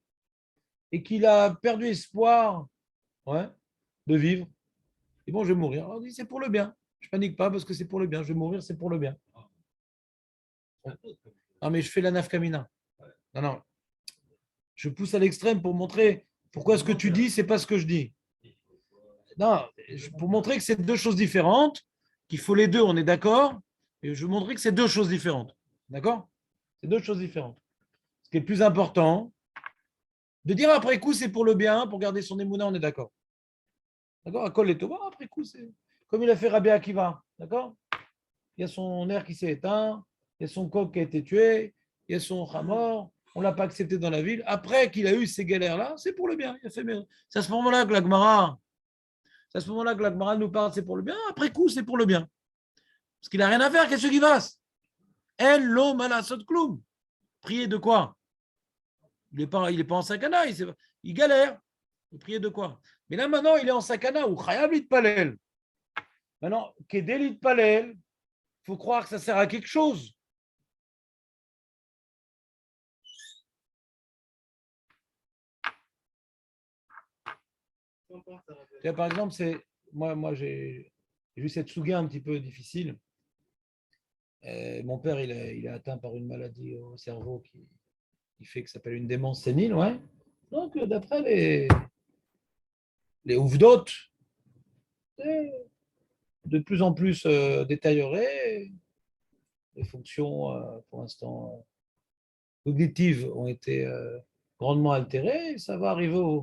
et qu'il a perdu espoir, ouais, de vivre, et bon, je vais mourir. Alors, on dit c'est pour le bien. Je panique pas parce que c'est pour le bien. Je vais mourir, c'est pour le bien. Non, mais je fais la nafkamina. Non, non. Je pousse à l'extrême pour montrer pourquoi ce que tu dis, c'est pas ce que je dis. Non, pour montrer que c'est deux choses différentes, qu'il faut les deux, on est d'accord. Et je veux montrer que c'est deux choses différentes. D'accord? C'est deux choses différentes. Ce qui est le plus important, de dire après coup, c'est pour le bien, pour garder son émouna, on est d'accord. D'accord? À Kol et Tova, après coup, c'est comme il a fait Rabbi Akiva. D'accord? Il y a son air qui s'est éteint, il y a son coq qui a été tué, il y a son hamor, on ne l'a pas accepté dans la ville. Après qu'il a eu ces galères-là, c'est pour le bien. Il a fait bien. C'est à ce moment-là que l'Agmara nous parle, c'est pour le bien. Après coup, c'est pour le bien. Parce qu'il n'a rien à faire, qu'est-ce qu'il fasse? El lo malasot kloum. Prier de quoi? Il n'est pas en sakana, il galère. Il prier de quoi? Mais là, maintenant, il est en sakana, ou chayav litpalel. Maintenant, kedé litpalel, il faut croire que ça sert à quelque chose. Par exemple, moi j'ai eu cette souga un petit peu difficile. Mon père, il est atteint par une maladie au cerveau qui fait que ça s'appelle une démence sénile. Ouais. Donc, d'après les ouvdotes, c'est de plus en plus détérioré. Les fonctions, pour l'instant, cognitives ont été grandement altérées. Ça va arriver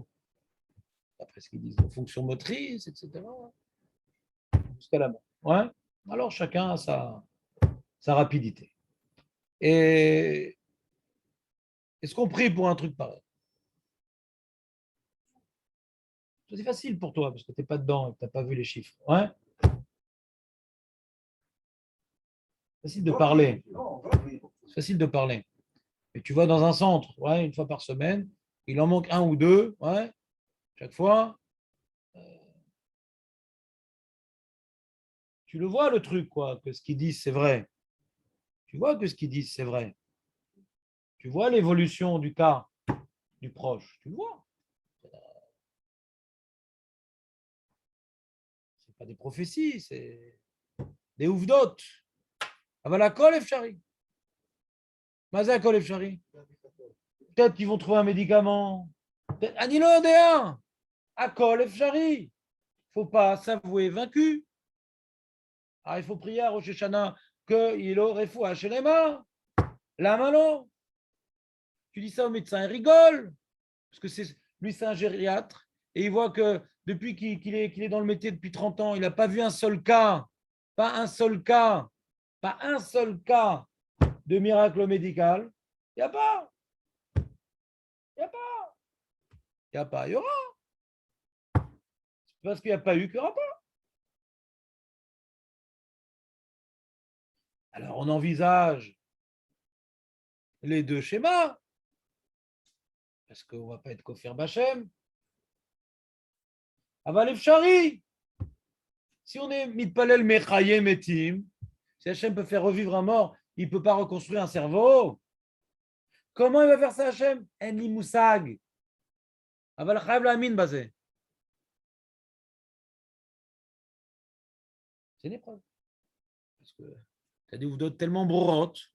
après ce qu'ils disent, aux fonctions motrices, etc. Jusqu'à la mort. Ouais. Alors, chacun a sa rapidité. Et est-ce qu'on prie pour un truc pareil? C'est facile pour toi parce que tu n'es pas dedans et que tu n'as pas vu les chiffres. Ouais. Facile de parler. C'est facile de parler. Mais tu vas dans un centre, ouais, une fois par semaine, il en manque un ou deux, ouais, chaque fois. Tu le vois le truc, quoi, que ce qu'ils disent, c'est vrai. Tu vois que ce qu'ils disent, c'est vrai. Tu vois l'évolution du cas du proche. Tu le vois. C'est pas des prophéties, c'est des ouvdot. Avala kol efshari. Maza kol efshari. Peut-être qu'ils vont trouver un médicament. Anilo odea. Akol efshari. Il ne faut pas s'avouer vaincu. Alors, il faut prier à Rosh Hashanah qu'il aurait foutu chez les mains. La malo. Tu dis ça au médecin, il rigole. Parce que lui, c'est un gériatre. Et il voit que depuis qu'il est dans le métier depuis 30 ans, il n'a pas vu un seul cas. Pas un seul cas. Pas un seul cas de miracle médical. Il n'y a pas. Il n'y a pas. Il n'y a pas. Il y aura. C'est parce qu'il n'y a pas eu qu'il n'y aura pas. Alors, on envisage les deux schémas. Parce qu'on ne va pas être Kofir Bachem. Aval Efshari. Si on est Mitpalel Mechayem Etim, si Hachem peut faire revivre un mort, il ne peut pas reconstruire un cerveau. Comment il va faire ça, Hachem? Enli Moussag. Aval Chayav Lamin Bazé. C'est une épreuve. Parce que tu as des ouvdotes tellement brorotes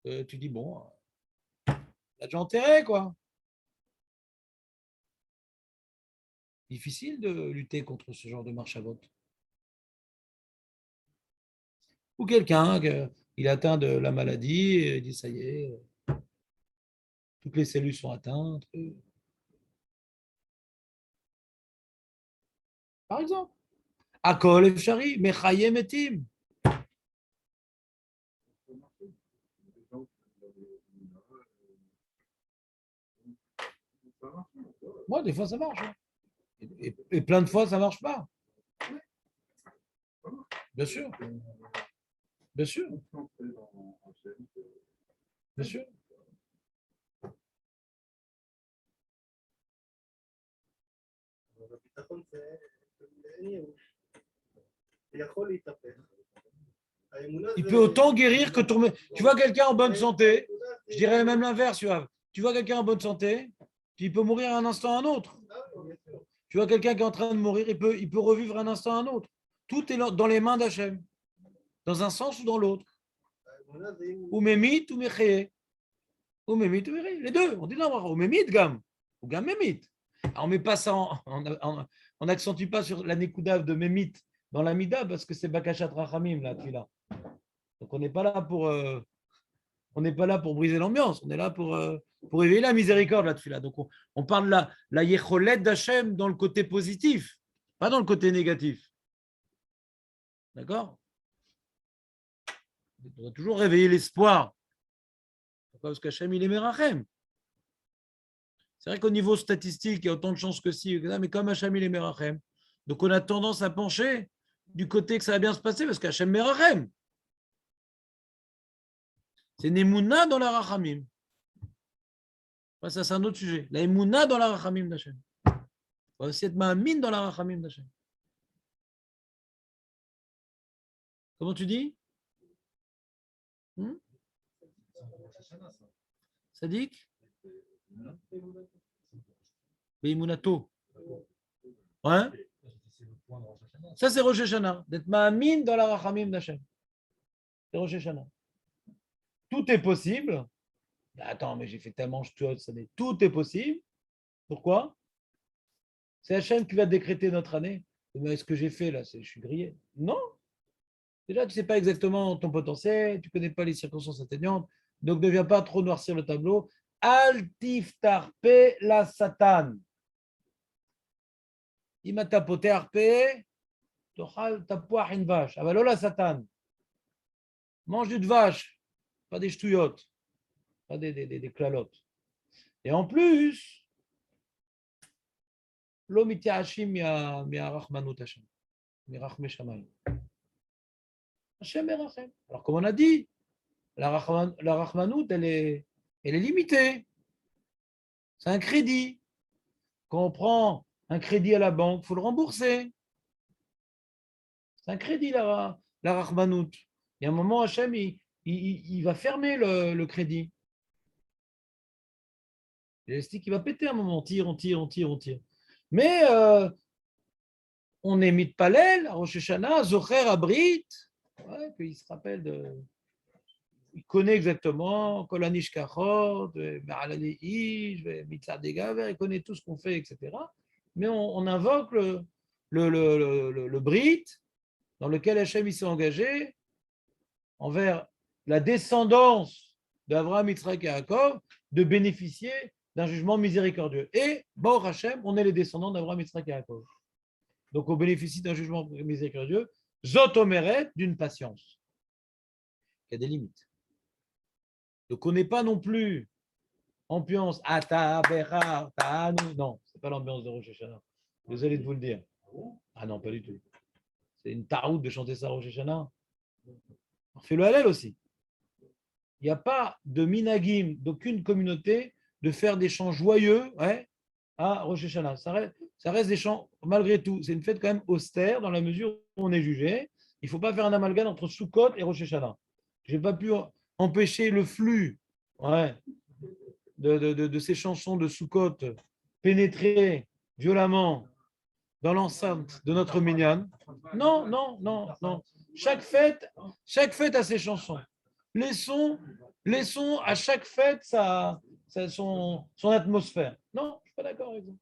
que tu dis, bon, t'as déjà enterré, quoi. Difficile de lutter contre ce genre de marche à vote. Ou quelqu'un il est atteint de la maladie et il dit, ça y est, toutes les cellules sont atteintes. Par exemple. Akol Efshari, Mechayem Etim. Moi, des fois, ça marche. Hein. Et plein de fois, ça ne marche pas. Bien sûr. Bien sûr. Bien sûr. Il peut autant guérir que tourner. Tu vois quelqu'un en bonne santé, je dirais même l'inverse. Tu vois quelqu'un en bonne santé, puis il peut mourir un instant à un autre. Tu vois quelqu'un qui est en train de mourir, il peut revivre un instant à un autre. Tout est dans les mains d'Hachem, dans un sens ou dans l'autre. Ou Memit ou Mecheye. Ou Memit ou Mecheye. Les deux. On dit non, ou Memit, Gam. Ou Gam Memit. On met pas ça, on n'accentue pas sur la Nekuda de Memit dans la Mida parce que c'est Bakashat Rachamim, la Tfila. Donc on n'est pas là pour. On n'est pas là pour briser l'ambiance, on est là pour éveiller la miséricorde là-dessus. Donc, on parle de la Yecholet d'Hachem dans le côté positif, pas dans le côté négatif. D'accord? On doit toujours réveiller l'espoir. Parce qu'Hachem, il est Merachem. C'est vrai qu'au niveau statistique, il y a autant de chances que si, mais comme Hachem, il est Merachem, donc on a tendance à pencher du côté que ça va bien se passer parce qu'Hachem Merachem. C'est Nemouna dans la Rachamim. Ça, c'est un autre sujet. La Emouna dans la Rachamim d'Hachem. On va aussi être Ma'amin dans la Rachamim d'Hachem. Comment tu dis? Sadik? Beimounato. Ouais? Ça, c'est Rosh Hashanah. D'être Ma'amin dans la Rachamim d'Hachem. C'est Rosh Hashanah. Tout est possible. Attends, mais j'ai fait tellement de tout est possible. Pourquoi? C'est Hachem qui va décréter notre année. Mais ce que j'ai fait là, je suis grillé. Non. Déjà, tu ne sais pas exactement ton potentiel, tu ne connais pas les circonstances atteignantes, donc ne viens pas trop noircir le tableau. Altiftar pe la satan. Imata pote arpe, tochal tapoach une vache. Avalo la satan. Mange du de vache, pas des ch'touillottes. Pas des clalottes. Et en plus, l'homme était hachim mia rachmanut Hashem, mia rachme shamayim. Hashem est rachem. Alors comme on a dit, la rachmanut, elle est limitée. C'est un crédit. Quand on prend un crédit à la banque, il faut le rembourser. C'est un crédit, la rachmanut. Il y a un moment, Hashem, il va fermer le crédit. L'élastique, il va péter un moment, on tire. Mais on est mitpalel, à Rosh Hashanah, Zocher Abrit, ouais, puis il se rappelle il connaît exactement, Kolanish Kachot, Ma'aladeish, Mitzad Degaver, il connaît tout ce qu'on fait, etc. Mais on invoque le Brit, dans lequel Hachem s'est engagé envers la descendance d'Avraham, Yitzhak et Yaakov, de bénéficier d'un jugement miséricordieux. Et, Baruch Hashem, on est les descendants d'Avraham, Yitzhak et Yaakov. Donc, on bénéficie d'un jugement miséricordieux, Zot Omeret, d'une patience. Il y a des limites. Donc, on n'est pas non plus ambiance Ata, Bera, Ta'anu. Non, ce n'est pas l'ambiance de Rosh Hashanah. Désolé de vous le dire. Ah non, pas du tout. C'est une taroute de chanter ça à Rosh Hashanah. On fait le Hallel aussi. Il n'y a pas de minagim d'aucune communauté de faire des chants joyeux à Rosh Hashanah. Ça reste des chants, malgré tout, c'est une fête quand même austère dans la mesure où on est jugé. Il ne faut pas faire un amalgame entre Sukkot et Rosh Hashanah. Je n'ai pas pu empêcher le flux de ces chansons de Sukkot pénétrer violemment dans l'enceinte de notre minyan. Non. Chaque fête a ses chansons. Laissons à chaque fête son atmosphère. Non, je ne suis pas d'accord avec vous.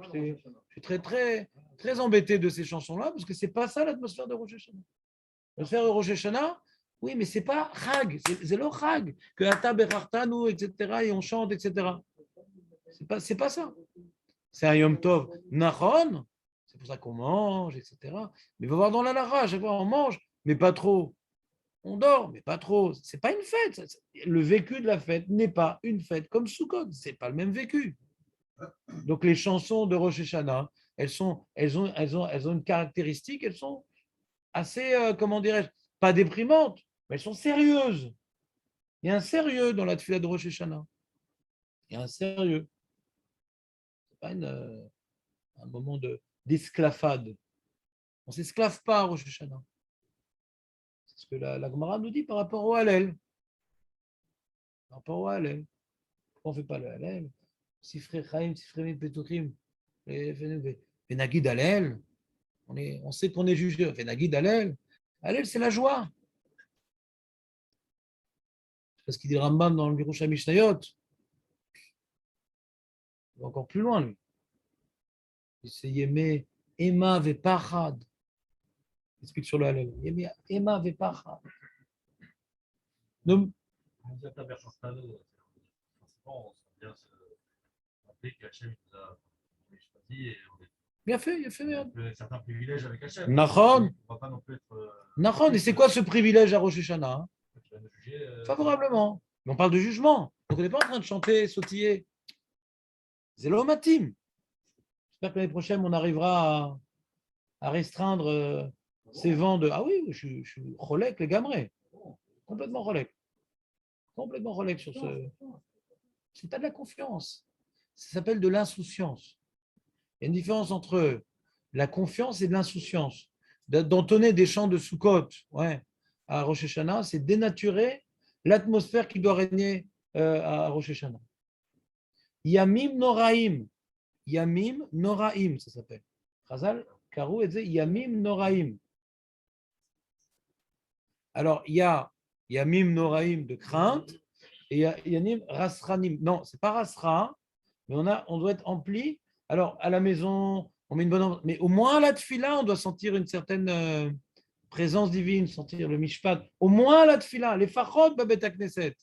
Je suis très embêté de ces chansons-là parce que ce n'est pas ça l'atmosphère de Rosh Hashanah. L'atmosphère de Rosh Hashanah, oui, mais ce n'est pas Chag, c'est le Chag, que Ata Berartanu, etc., et on chante, etc. C'est pas ça. C'est un Yom Tov Nachon, c'est pour ça qu'on mange, etc. Mais il faut voir dans la Lara, à chaque fois on mange, mais pas trop. On dort, mais pas trop. C'est pas une fête. Le vécu de la fête n'est pas une fête comme Sukkot. C'est pas le même vécu. Donc les chansons de Rosh Hashanah, elles ont une caractéristique, elles sont assez, comment dirais-je, pas déprimantes, mais elles sont sérieuses. Il y a un sérieux dans la tefila de Rosh Hashanah. Il y a un sérieux. C'est pas un moment d'esclafade. On ne s'esclave pas à Rosh Hashanah. C'est ce que la Gemara nous dit par rapport au Hallel. Par rapport au Hallel. Pourquoi on ne fait pas le Hallel? Sifrei Chaim, Sifrei Petuchim, Venagid Hallel. On sait qu'on est jugé. On fait Nagid Hallel. Hallel, c'est la joie. C'est ce qu'il dit le Rambam dans le Birush HaMishnayot. Il va encore plus loin, lui. Il s'est yémé Ema Vepachad. Il explique sur le Hallel. Yémé Ema Vepachad. Donc, On dit à ta mère, forcément, on sent bien se rappeler qu'Hachem nous a choisi et on bien fait, il a fait bien. a certains privilèges avec Hachem. Nachon. On ne va pas non plus être. Nachon, et c'est quoi ce privilège à Rosh Hashanah, hein? Tu vas nous juger, Favorablement. Mais on parle de jugement. Donc on n'est pas en train de chanter, sautiller. C'est l'omatim. J'espère que l'année prochaine, on arrivera à restreindre ces vents de. Ah oui, je suis cholek, les gamrés. Complètement cholek. Complètement cholek sur ce. C'est pas de la confiance. Ça s'appelle de l'insouciance. Il y a une différence entre la confiance et de l'insouciance. D'entonner des chants de Sukkot, ouais, à Rosh Hashanah, c'est dénaturer l'atmosphère qui doit régner à Rosh Hashanah. Yamim Noraim. Yamim Noraim, ça s'appelle. Chazal, Karou, et dit Yamim Noraim. Alors, il y a Yamim Noraim de crainte et il y a Yamim Rasranim. Non, c'est pas Rasra, mais on doit être empli. Alors, à la maison, on met une bonne ambiance, mais au moins à la tfila, on doit sentir une certaine présence divine, sentir le mishpat. Au moins à la tfila, les fachot, babet knesset.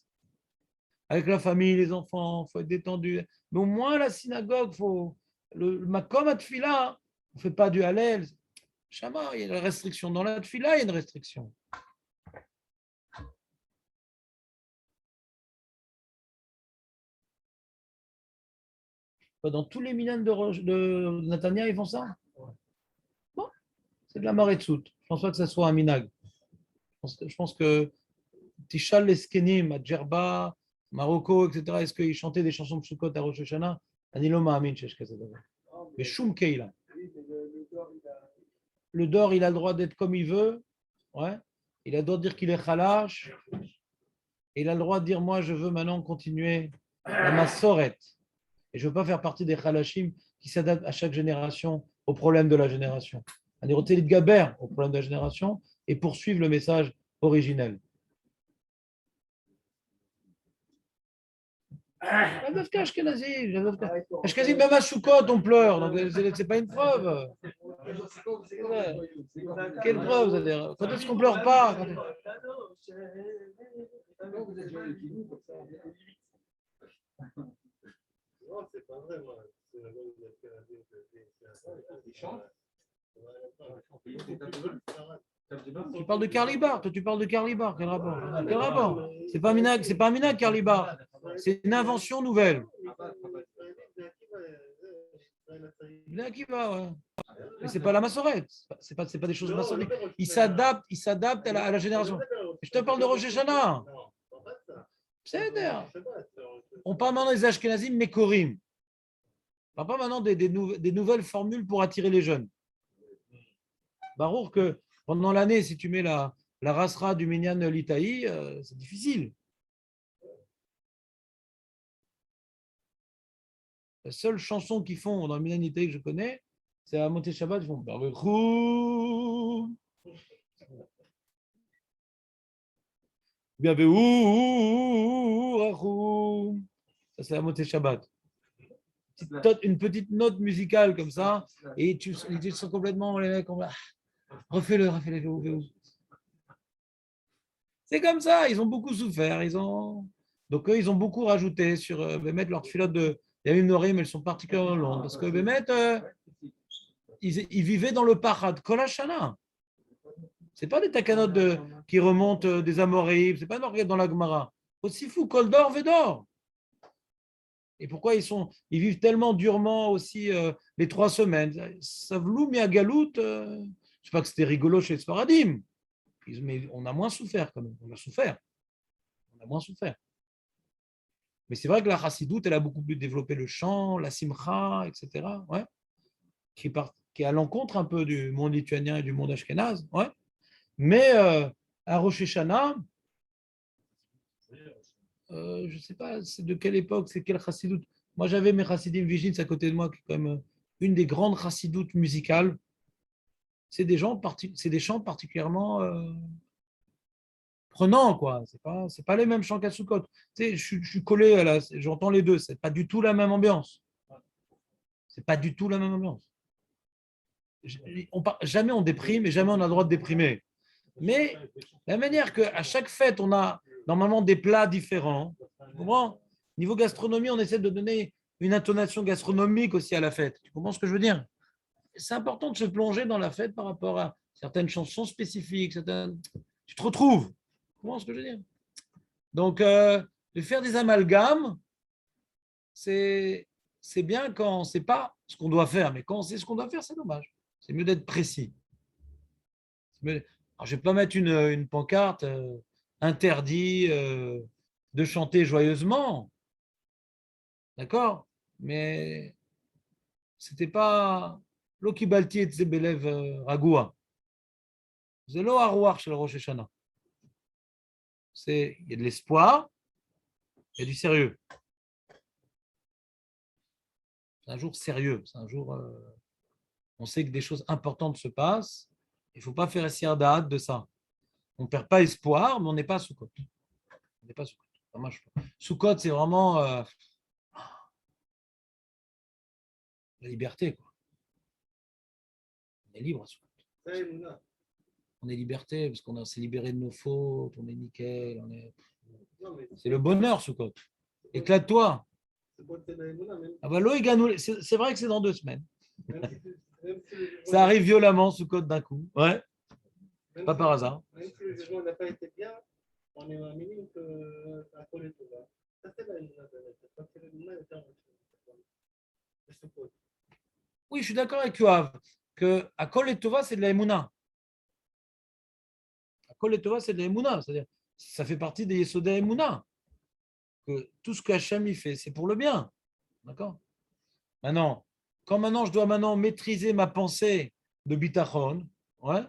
Avec la famille, les enfants, il faut être détendu. Mais au moins à la synagogue, le makom à tfila, on ne fait pas du halel. Shama, il y a une restriction. Dans la tfila, il y a une restriction. Dans tous les millennes de Natania, ils font ça. Bon, c'est de la maretsout. Je ne pense pas que ça soit un minag. Je pense que Tishal Leskenim, à Djerba, Marocco, etc., est-ce qu'ils chantaient des chansons de Sukkot à Rosh Hashanah? Anilo Ma'amin, mais Shum Keila. Le dor, il a le droit d'être comme il veut. Ouais. Il a le droit de dire qu'il est khalash. Et il a le droit de dire moi, je veux maintenant continuer la masoret. Et je ne veux pas faire partie des khalashim qui s'adaptent à chaque génération aux problèmes de la génération. On est de Gaber aux problèmes de la génération et poursuivre le message originel. Ashkenazi, même à Sukkot, on pleure, donc c'est pas une preuve. Quelle preuve, c'est-à-dire, quand est-ce qu'on pleure pas? Non, c'est pas vrai, moi. Tu parles de Carlibar, toi tu parles de Carlibar, quel rapport? Quel rapport? C'est pas un minag Carlibar, c'est une invention nouvelle. Ouais. Mais c'est pas la massorette, c'est pas des choses maçonniques. Il s'adapte à la génération. Je te parle de Rosh Hashanah. On parle maintenant des Ashkenazim Mekorim. On parle pas maintenant des nouvelles formules pour attirer les jeunes. Barour que pendant l'année, si tu mets la rasra du Minyan Litaï, c'est difficile. La seule chanson qu'ils font dans le Minyan Litaï que je connais, c'est à Monté Shabbat, ils font Barbechoum. Bien, ça c'est à Monté Shabbat. Une petite note musicale comme ça, et tu sens complètement les mecs, refais-le. C'est comme ça, ils ont beaucoup souffert. Donc eux, ils ont beaucoup rajouté sur Bémet, leurs filotes de Yamim Norim, elles sont particulièrement longues. Parce que Bémet, ils vivaient dans le Pachad Kol Hashana. Ce n'est pas des takanot qui remontent des Amoréim, ce n'est pas dans la Gemara. Aussi fou, Kol Dor Vedor. Et pourquoi ils vivent tellement durement aussi les 3 semaines? Savlou Miagalout, je ne sais pas que c'était rigolo chez les Sfaradim, mais on a moins souffert quand même. On a moins souffert. Mais c'est vrai que la Chassidoute, elle a beaucoup plus développé le chant, la simcha, etc. Ouais. Qui est à l'encontre un peu du monde lituanien et du monde ashkénaze. Ouais. Mais à Rosh Hashanah, je ne sais pas c'est de quelle époque, c'est quelle chassidoute. Moi, j'avais mes chassidim Vigins à côté de moi, qui est quand même une des grandes chassidoutes musicales. c'est des chants particulièrement prenants, quoi. C'est pas les mêmes chants qu'à Sukkot. Tu sais, je suis collé j'entends les deux. C'est pas du tout la même ambiance. C'est pas du tout la même ambiance. Jamais on déprime et jamais on a le droit de déprimer. Mais la manière qu'à chaque fête, on a normalement des plats différents. Tu comprends? Niveau gastronomie, on essaie de donner une intonation gastronomique aussi à la fête. Tu comprends ce que je veux dire? C'est important de se plonger dans la fête par rapport à certaines chansons spécifiques. Tu te retrouves. Tu comprends ce que je veux dire? Donc, de faire des amalgames, c'est bien quand on ne sait pas ce qu'on doit faire. Mais quand on sait ce qu'on doit faire, c'est dommage. C'est mieux d'être précis. Alors, je ne vais pas mettre une pancarte interdit de chanter joyeusement, d'accord? Mais c'était pas lo kibalti et belev ragoua. C'est lo harouar chez le Rosh Hashanah. Il y a de l'espoir, il y a du sérieux. C'est un jour sérieux, c'est un jour on sait que des choses importantes se passent. Il ne faut pas faire essier de ça. On ne perd pas espoir, mais on n'est pas sous côte. On n'est pas sous côte. Sous côte, c'est vraiment la liberté, quoi. On est libre. On est liberté parce qu'on s'est libéré de nos fautes, on est nickel, c'est le bonheur, sous côte. Éclate-toi. Ah bah, c'est vrai que c'est dans 2 semaines. Ça arrive violemment sous côte d'un coup. Ouais. Pas par hasard. Même si le jugement n'a pas été bien, on est un minimum à coller tout là. Ça, c'est la Oui, je suis d'accord avec Yoav que Akol et Tova, c'est de la Emouna. Akol et Tova, c'est de la Emouna. C'est-à-dire, ça fait partie des Yesodé Emouna. Que tout ce qu'Hachem y fait, c'est pour le bien. D'accord? Maintenant, quand je dois maîtriser ma pensée de bitachon, ouais,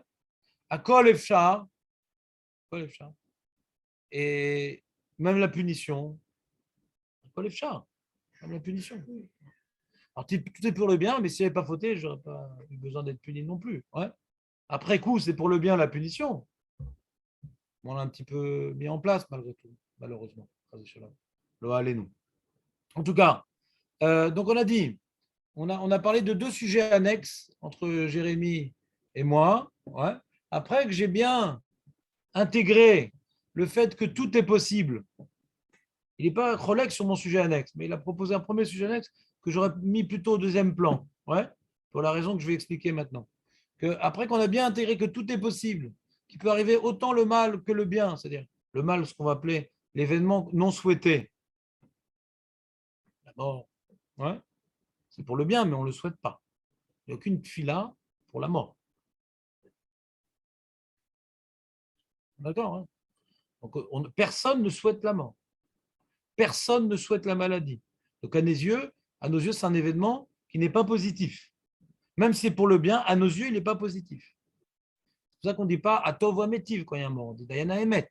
Akol Efshar, et même la punition, Akol Efshar, même la punition. Alors, tout est pour le bien, mais si je n'avais pas fauté, je n'aurais pas eu besoin d'être puni non plus. Ouais. Après coup, c'est pour le bien la punition. On l'a un petit peu mis en place, malgré tout, malheureusement. Allez-nous. En tout cas, donc on a dit, on a parlé de 2 sujets annexes entre Jérémie et moi. Ouais. Après que j'ai bien intégré le fait que tout est possible, il n'est pas Rolex sur mon sujet annexe, mais il a proposé un premier sujet annexe que j'aurais mis plutôt au 2e plan, ouais, pour la raison que je vais expliquer maintenant. Après qu'on a bien intégré que tout est possible, qu'il peut arriver autant le mal que le bien, c'est-à-dire le mal, ce qu'on va appeler l'événement non souhaité. D'abord, ouais, c'est pour le bien, mais on ne le souhaite pas. Il n'y a aucune fila pour la mort. D'accord, hein? Donc, personne ne souhaite la mort. Personne ne souhaite la maladie. Donc, à nos yeux, c'est un événement qui n'est pas positif. Même si c'est pour le bien, à nos yeux, il n'est pas positif. C'est pour ça qu'on ne dit pas Atov ou Ametiv quand il y a un mort. On dit Dayana Emet.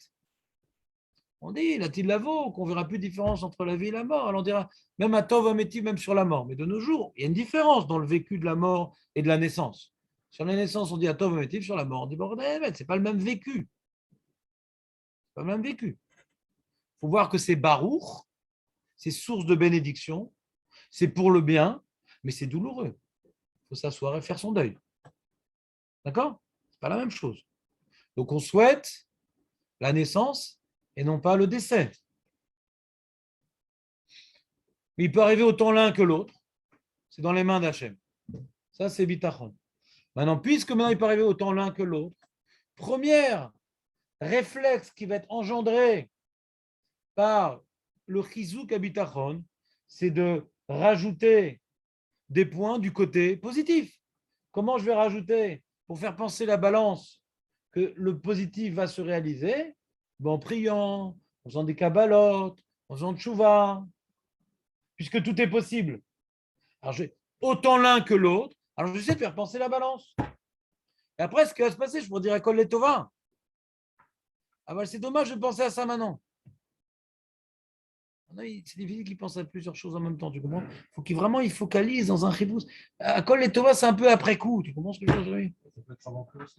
On dit la-t-il lavo, qu'on ne verra plus de différence entre la vie et la mort. Alors on dira même Atov ou Ametiv, même sur la mort. Mais de nos jours, il y a une différence dans le vécu de la mort et de la naissance. Sur la naissance, on dit Atov ou Ametiv. Sur la mort, on dit Dayana Emet. Ce n'est pas le même vécu. C'est pas le même vécu. Il faut voir que c'est Baruch, c'est source de bénédiction, c'est pour le bien, mais c'est douloureux. Il faut s'asseoir et faire son deuil. D'accord? Ce n'est pas la même chose. Donc on souhaite la naissance et non pas le décès. Mais il peut arriver autant l'un que l'autre. C'est dans les mains d'Hachem. Ça, c'est bitachon. Puisque il peut arriver autant l'un que l'autre, premier réflexe qui va être engendré par le chizouk à bitachon, c'est de rajouter des points du côté positif. Comment je vais rajouter pour faire penser la balance que le positif va se réaliser? En priant, en faisant des kabbalotes, en faisant tchouva, puisque tout est possible. Alors, autant l'un que l'autre, alors j'essaie de faire penser la balance. Et après, ce qui va se passer, je pourrais dire à Kol Tova. Ah ben, c'est dommage de penser à ça maintenant. C'est difficile qu'il pense à plusieurs choses en même temps, tu comprends? Il faut qu'il vraiment il focalise dans un chibous. À Kol Tova, c'est un peu après coup, tu comprends ce que je veux dire? Ça peut être avant coup aussi.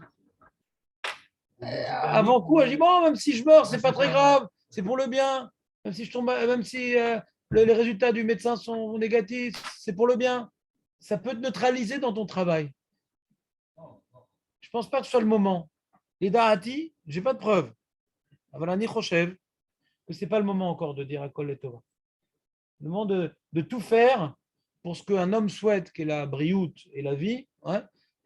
Avant coup, je dis bon, même si je meurs, c'est pas très grave, c'est pour le bien. Même si je tombe, même si les résultats du médecin sont négatifs, c'est pour le bien. Ça peut te neutraliser dans ton travail. Je pense pas que ce soit le moment. Les Dahati, j'ai pas de preuve. Avalani Choshev, que c'est pas le moment encore de dire à Kol Tova. Le moment de tout faire pour ce qu'un homme souhaite, que la brioute et la vie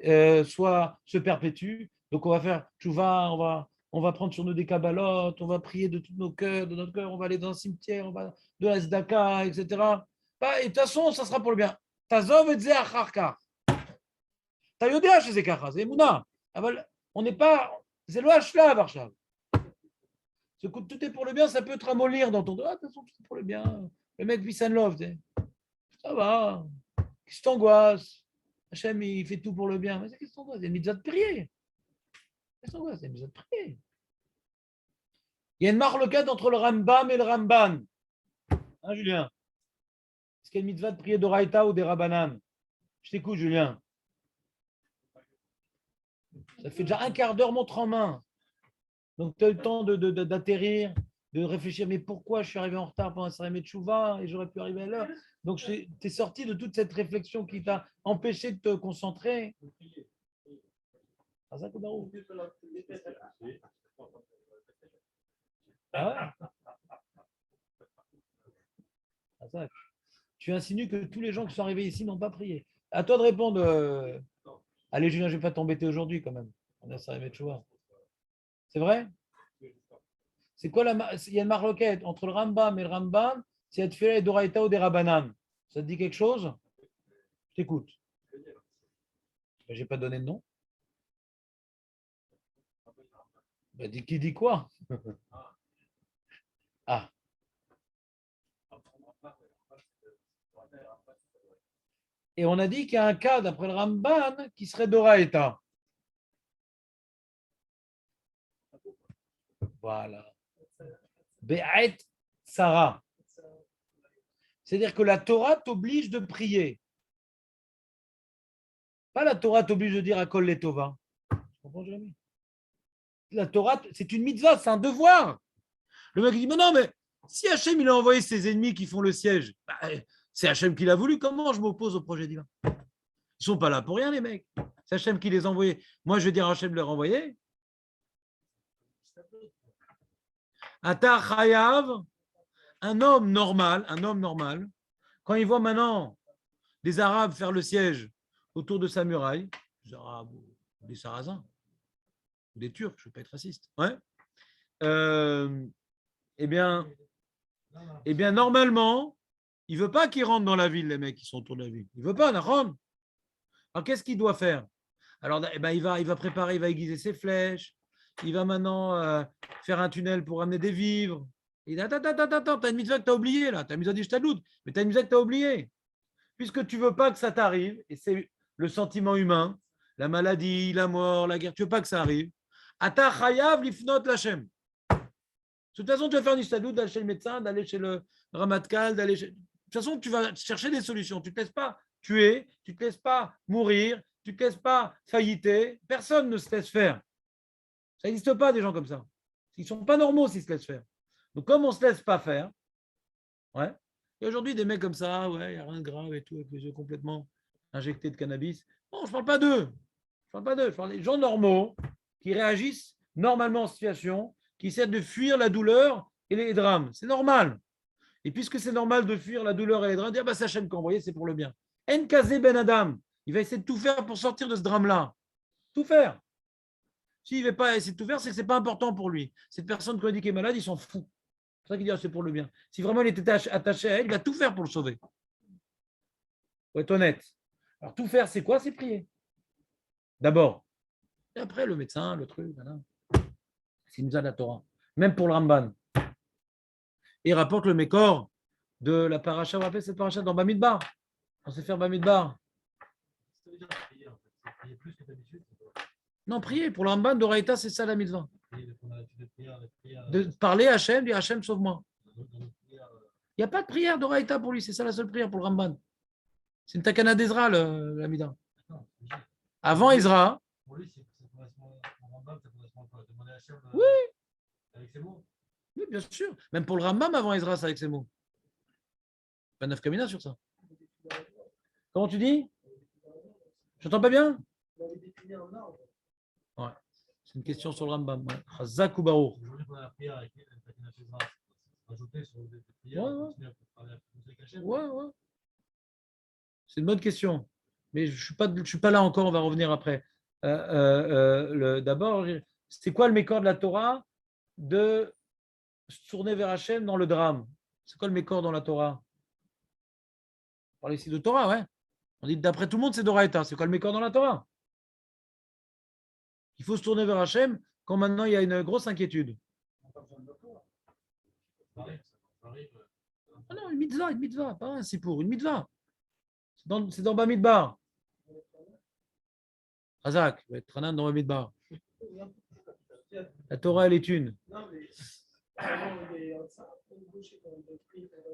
se perpétuent. Donc on va faire tchouva, on va prendre sur nous des kabbalotes, on va prier de tous nos cœurs, de notre cœur, on va aller dans un cimetière, on va de la Zdaka, etc. Et de toute façon, ça sera pour le bien. Tazov et Zéacharkar. Tayodéa chez Zekacha, c'est Mouna. On n'est pas. C'est le Hachla, Varshav. Tout est pour le bien, ça peut te ramollir dans ton dos. Ah, de toute façon, c'est pour le bien. Le mec vit love, ça va. Qu'est-ce que t'angoisses? Hachem, il fait tout pour le bien. Mais qu'est-ce que t'angoisses? C'est une mitzvah de prier. Qu'est-ce que t'angoisses? C'est une mitzvah de prier. Il y a une marloquette entre le Rambam et le Ramban. Hein, Julien? Est-ce qu'il y a une mitzvah de prier d'Oraïta ou des Rabbanan? Je t'écoute, Julien. Ça fait déjà un quart d'heure montre en main. Donc, tu as eu le temps d'atterrir, de réfléchir, mais pourquoi je suis arrivé en retard pendant un Sarim Tchouva et j'aurais pu arriver à l'heure. Donc, tu es sorti de toute cette réflexion qui t'a empêché de te concentrer. Ah ouais. Tu insinues que tous les gens qui sont arrivés ici n'ont pas prié. À toi de répondre. Allez, Julien, je ne vais pas t'embêter aujourd'hui quand même. On a Sarim Tchouva. C'est vrai? C'est quoi il y a une marloquette entre le Rambam et le Ramban, c'est Atfila et Doraïta ou des Rabbanan. Ça te dit quelque chose? Je t'écoute. Je n'ai pas donné de nom. Qui dit quoi? Ah. Et on a dit qu'il y a un cas d'après le Ramban qui serait Doraïta. Voilà. Be'et Sarah. C'est-à-dire que la Torah t'oblige de prier. Pas la Torah t'oblige de dire à Kol Letova. La Torah, c'est une mitzvah, c'est un devoir. Le mec dit, mais non, mais si Hachem il a envoyé ses ennemis qui font le siège, c'est Hachem qui l'a voulu, comment je m'oppose au projet divin? Ils ne sont pas là pour rien, les mecs. C'est Hachem qui les a envoyés. Moi, je vais dire à Hachem de les renvoyer. Ata Chayav, un homme normal, quand il voit maintenant des Arabes faire le siège autour de sa muraille, des Arabes ou des Sarrasins, ou des Turcs, je ne veux pas être raciste, ouais. Eh bien, normalement, il ne veut pas qu'ils rentrent dans la ville, les mecs qui sont autour de la ville. Il ne veut pas, Nahon. Alors, qu'est-ce qu'il doit faire? Alors, il va préparer, il va aiguiser ses flèches, il va maintenant faire un tunnel pour amener des vivres. Il dit, attends, tu as une mitzvah que tu as oubliée, là. Tu as une mitzvah d'Ishtadlout, mais tu as une mitzvah que tu as oubliée. Puisque tu ne veux pas que ça t'arrive, et c'est le sentiment humain, la maladie, la mort, la guerre, tu ne veux pas que ça arrive. Ata chayav lifnot l'Hachem. De toute façon, tu vas faire une Ishtadlout, d'aller chez le médecin, d'aller chez le Ramatkal, d'aller chez... De toute façon, tu vas chercher des solutions. Tu ne te laisses pas tuer, tu ne te laisses pas mourir, tu ne te laisses pas failliter. Personne ne se laisse faire. Ça n'existe pas des gens comme ça. Ils ne sont pas normaux s'ils se laissent faire. Donc, comme on ne se laisse pas faire, ouais. Et aujourd'hui, des mecs comme ça, ouais, il n'y a rien de grave et tout, avec les yeux complètement injectés de cannabis. Non, je ne parle pas d'eux. Je parle des gens normaux qui réagissent normalement en situation, qui essaient de fuir la douleur et les drames. C'est normal. Et puisque c'est normal de fuir la douleur et les drames, dire bah, c'est Hachem qui a envoyé, c'est pour le bien. Nkazé Ben Adam, il va essayer de tout faire pour sortir de ce drame-là. Tout faire. S'il ne veut pas essayer de tout faire, c'est que ce n'est pas important pour lui. Cette personne qui a dit qu'il est malade, il s'en fout. C'est ça qu'il dit, c'est pour le bien. Si vraiment il était attaché à elle, il va tout faire pour le sauver. Il faut être honnête. Alors tout faire, c'est quoi? C'est prier. D'abord. Et après, le médecin, le truc, voilà. C'est une mitzvah de la Torah. Même pour le Ramban. Et il rapporte le Mékor de la paracha. Vous vous rappelez cette paracha dans Bamidbar? On sait faire Bamidbar. Ça veut dire prier, en fait. Prier plus que d'habitude. Non, prier. Pour le Ramban d'Oraïta, c'est ça la mitzvah. De parler à Hachem, dire Hachem, sauve-moi. Il n'y a pas de prière d'Oraïta pour lui, c'est ça la seule prière pour le Ramban. C'est une takana d'Ezra, la Mida. Avant Ezra, Pour lui, ça correspond au Rambam, ça correspond à quoi? Demander à Hachem Oui. avec ses mots. Oui, bien sûr. Même pour le Rambam avant Ezra, c'est avec ces mots. Pas neuf kamina sur ça. Comment tu dis? Je n'entends pas bien? Ouais. C'est une question sur le Rambam. Ouais. Chazak ou Baruch. Aujourd'hui, pendant la prière avec Ezra, rajouter sur les prières, Ouais, ouais. continuer à parler avec Hachem. Ouais, ouais. C'est une bonne question. Mais je ne suis pas là encore, on va revenir après. D'abord, c'est quoi le mécor de la Torah de se tourner vers Hachem dans le drame? C'est quoi le mécor dans la Torah? On parle ici de Torah, ouais. On dit d'après tout le monde, c'est Doraïta. C'est quoi le mécor dans la Torah? Il faut se tourner vers Hachem quand maintenant il y a une grosse inquiétude. Ah non, une mitzvah, pas un sipour, une mitzvah. C'est dans Bamidbar. Razak, va être Tranan dans Bamidbar. La Torah, elle est une.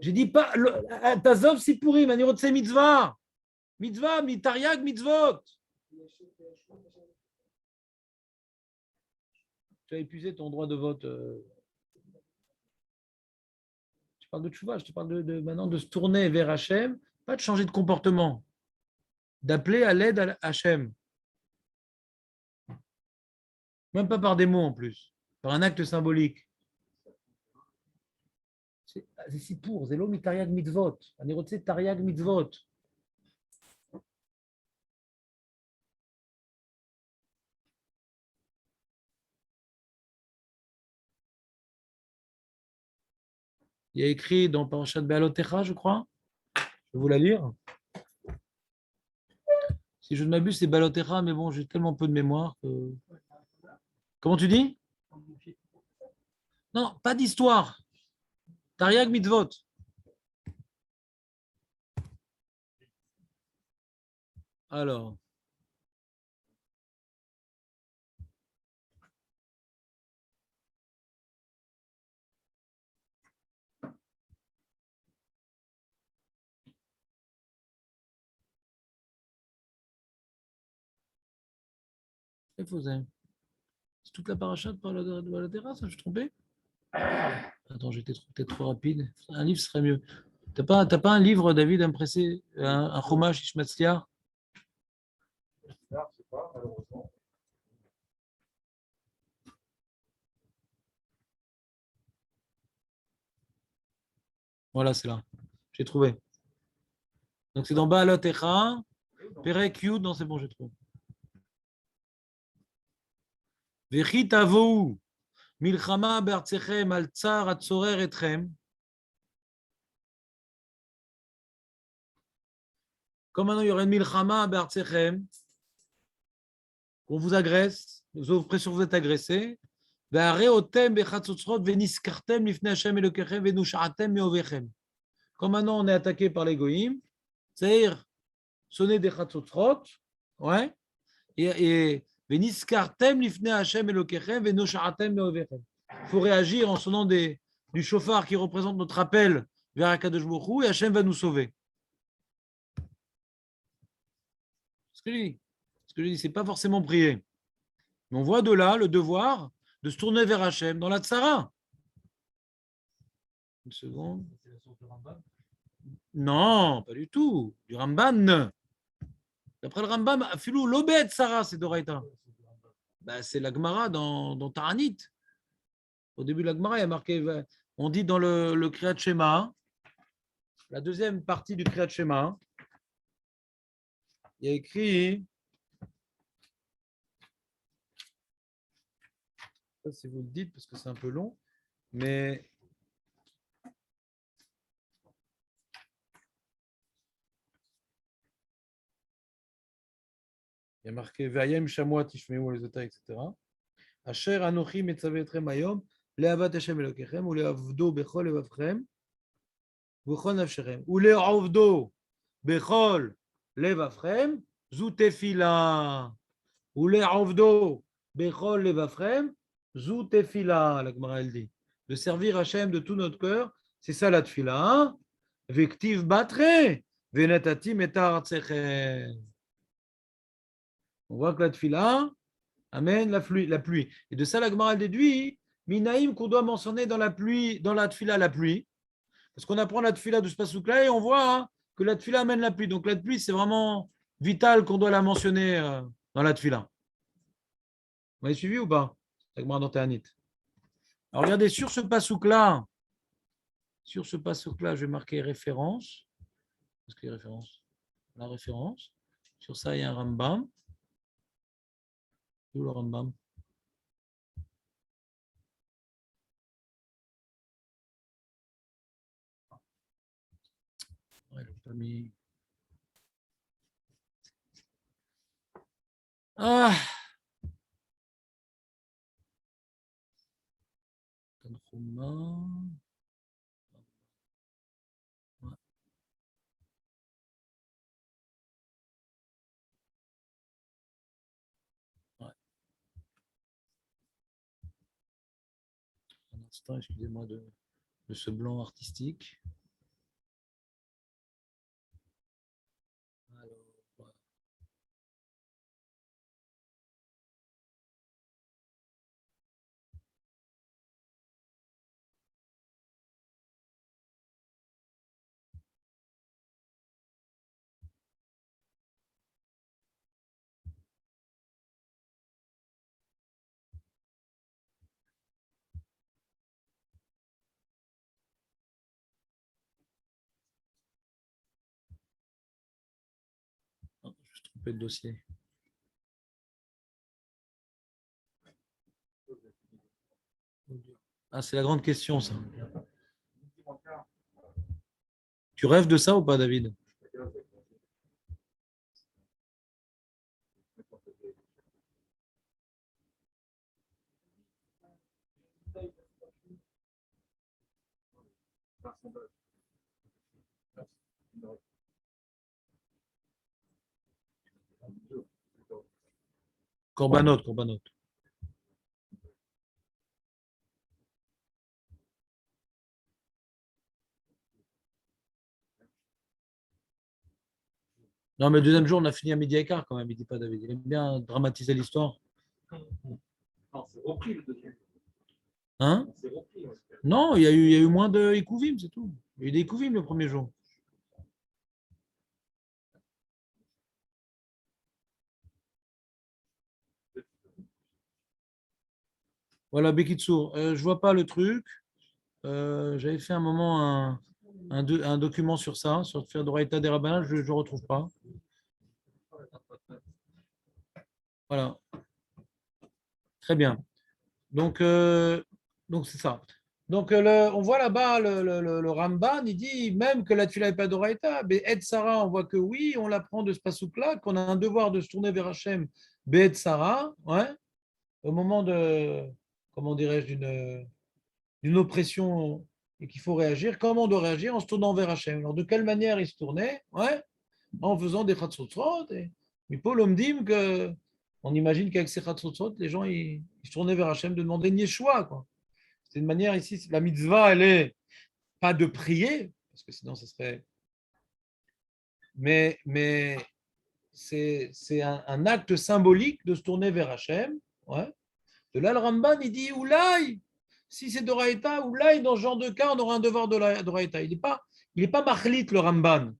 J'ai dit pas. Tazov Sipurim, Anirotse mitzvah. Mitzvah, mitariag, mitzvot. Tu as épuisé ton droit de vote. Je parle de tchouva, je te parle maintenant de se tourner vers Hachem, pas de changer de comportement, d'appeler à l'aide à Hachem. Même pas par des mots en plus, par un acte symbolique. C'est si pour, Zelo mitariag mitzvot, Anirotse tariag mitzvot. Il y a écrit dans Parashat Be'alotecha, je crois. Je vais vous la lire. Si je ne m'abuse, c'est Be'alotecha, mais bon, j'ai tellement peu de mémoire que... Comment tu dis? Non, pas d'histoire. Tariag mitzvot. Alors. C'est toute la paracha de la terrasse, je me suis trompé? Attends, j'étais peut-être trop rapide. Un livre serait mieux. T'as pas un livre, David, impressé, un chumash Ishmatzliar? Voilà, c'est là. J'ai trouvé. Donc c'est dans Baalotecha, Perek Yud, non, c'est bon, j'ai trouvé. Vechi tavou, milchama be'artzechem al tsar atzorer etchem. Comme maintenant il y aurait une milchama be'artzechem, on vous agresse, vous avez l'impression que vous êtes agressé. Ve'areotem bechatzotzrot ve'niskartem lifnei Hashem Elokechem ve'nush'atem me'ovechem. Comme maintenant on est attaqué par les goïms, c'est-à-dire sonner des chatzotzrot, ouais, et ve'niskartem lifnei Hashem Elokechem ve'nush'atem me'ovechem. Il faut réagir en sonnant du chauffard qui représente notre appel vers Akadosh Baruch Hu, et Hashem va nous sauver. Ce que je dis, c'est pas forcément prier. Mais on voit de là le devoir de se tourner vers Hachem dans la tzara. Une seconde. Non, pas du tout. Du Ramban. D'après le Rambam, filou l'obet tzara, c'est Doraïta. Ben, c'est la Gemara dans Taranit. Au début de la Gemara, il y a marqué, on dit dans le Kriyat Shema, la deuxième partie du Kriyat Shema, il y a écrit, je ne sais pas si vous le dites parce que c'est un peu long, mais il y a marqué Vayem Shamua Tishmeu les Ota, etc. Asher Anochi Metzavetrem Ayom, Leavat Hashem Elokechem, ou Leavdo Bechol Levavchem, Bechol Nafsherem, ou Leavdo Bechol Levavchem, Zoutefila, ou Leavdo Bechol Levavchem, Zoutefila, la Gemara elle dit. De servir Hashem de tout notre cœur, c'est ça la tefila. Vektiv Batre, Venatati Metar Tsechem. On voit que la tefila, Amen, la pluie. Et de ça, la Gemara déduit, Minaïm, qu'on doit mentionner dans la pluie, dans la tfila, la pluie. Parce qu'on apprend la tfila de ce pasouk-là et on voit que la tfila amène la pluie. Donc la pluie, c'est vraiment vital qu'on doit la mentionner dans la tfila. Vous m'avez suivi ou pas? La Gemara dans Ta'anit. Alors regardez, sur ce pasouk-là, je vais marquer référence. Qu'est-ce que les références? La référence. Sur ça, il y a un Rambam. Où le Rambam? Ouais, il pas mis. Ah! Tanchuma. Ouais. Ouais. Un instant, excusez-moi de ce blanc artistique. Alors, voilà. Non, je me suis trompé de dossier. Ah, c'est la grande question, ça. Tu rêves de ça ou pas, David? Korbanot, korbanot. Non, mais le deuxième jour, on a fini à midi et quart quand même, il dit pas David. Il aime bien dramatiser l'histoire. Non, c'est repris le deuxième. Hein? C'est repris. Non, il y a eu moins de Ikouvim, c'est tout. Il y a eu des Ikouvim le premier jour. Voilà, Bekitsour. Je ne vois pas le truc. J'avais fait un moment un document sur ça, sur faire d'Oraïta des rabbins, je ne retrouve pas. Voilà. Très bien. Donc c'est ça. Donc, on voit là-bas le Ramban, il dit même que la tefila n'est pas d'Oraïta, mais Et Sarah, on voit que oui, on l'apprend de ce pasouk-là, qu'on a un devoir de se tourner vers Hachem, Be'et Sarah, ouais, au moment de, comment dirais-je, d'une oppression et qu'il faut réagir. Comment on doit réagir? En se tournant vers Hachem. Alors, de quelle manière il se tournait? Ouais, en faisant des chatzotzot. Mais Paul me dit que on imagine qu'avec ces chatzotzot, les gens ils se tournaient vers Hachem de demander une yeshua, quoi. C'est une manière ici, la mitzvah, elle est pas de prier, parce que sinon ce serait. Mais c'est un acte symbolique de se tourner vers Hachem. Ouais. De là, le Ramban, il dit Oulaï, si c'est d'Oraïta, Oulaï, dans ce genre de cas, on aura un devoir d'Oraïta. Il n'est pas machlit, le Ramban.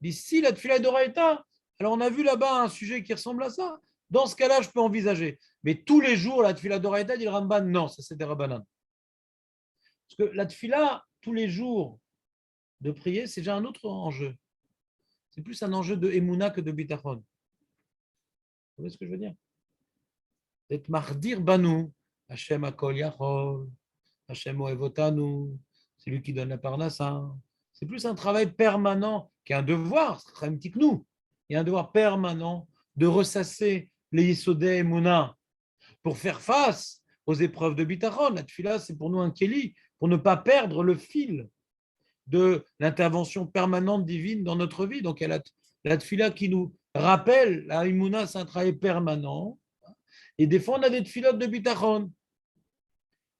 Il dit si la tefila est d'Oraïta, alors on a vu là-bas un sujet qui ressemble à ça. Dans ce cas-là, je peux envisager. Mais tous les jours, la tefila d'Oraïta, dit le Ramban, non, ça c'est des rabbanan. Parce que la tefila, tous les jours de prier, c'est déjà un autre enjeu. C'est plus un enjeu de Emouna que de Bitachon. Vous voyez ce que je veux dire? D'être mardir banou, Hachem akol yachol, Hachem oevotanu, c'est lui qui donne la parnassa. C'est plus un travail permanent qui est un devoir, c'est un petit que nous. Il y a un devoir permanent de ressasser les Yisodé Emouna pour faire face aux épreuves de Bitachon. La tefila, c'est pour nous un kéli, pour ne pas perdre le fil de l'intervention permanente divine dans notre vie. Donc, il y a la tefila qui nous rappelle, la Imouna, c'est un travail permanent. Et des fois, on a des tfilotes de bitachon.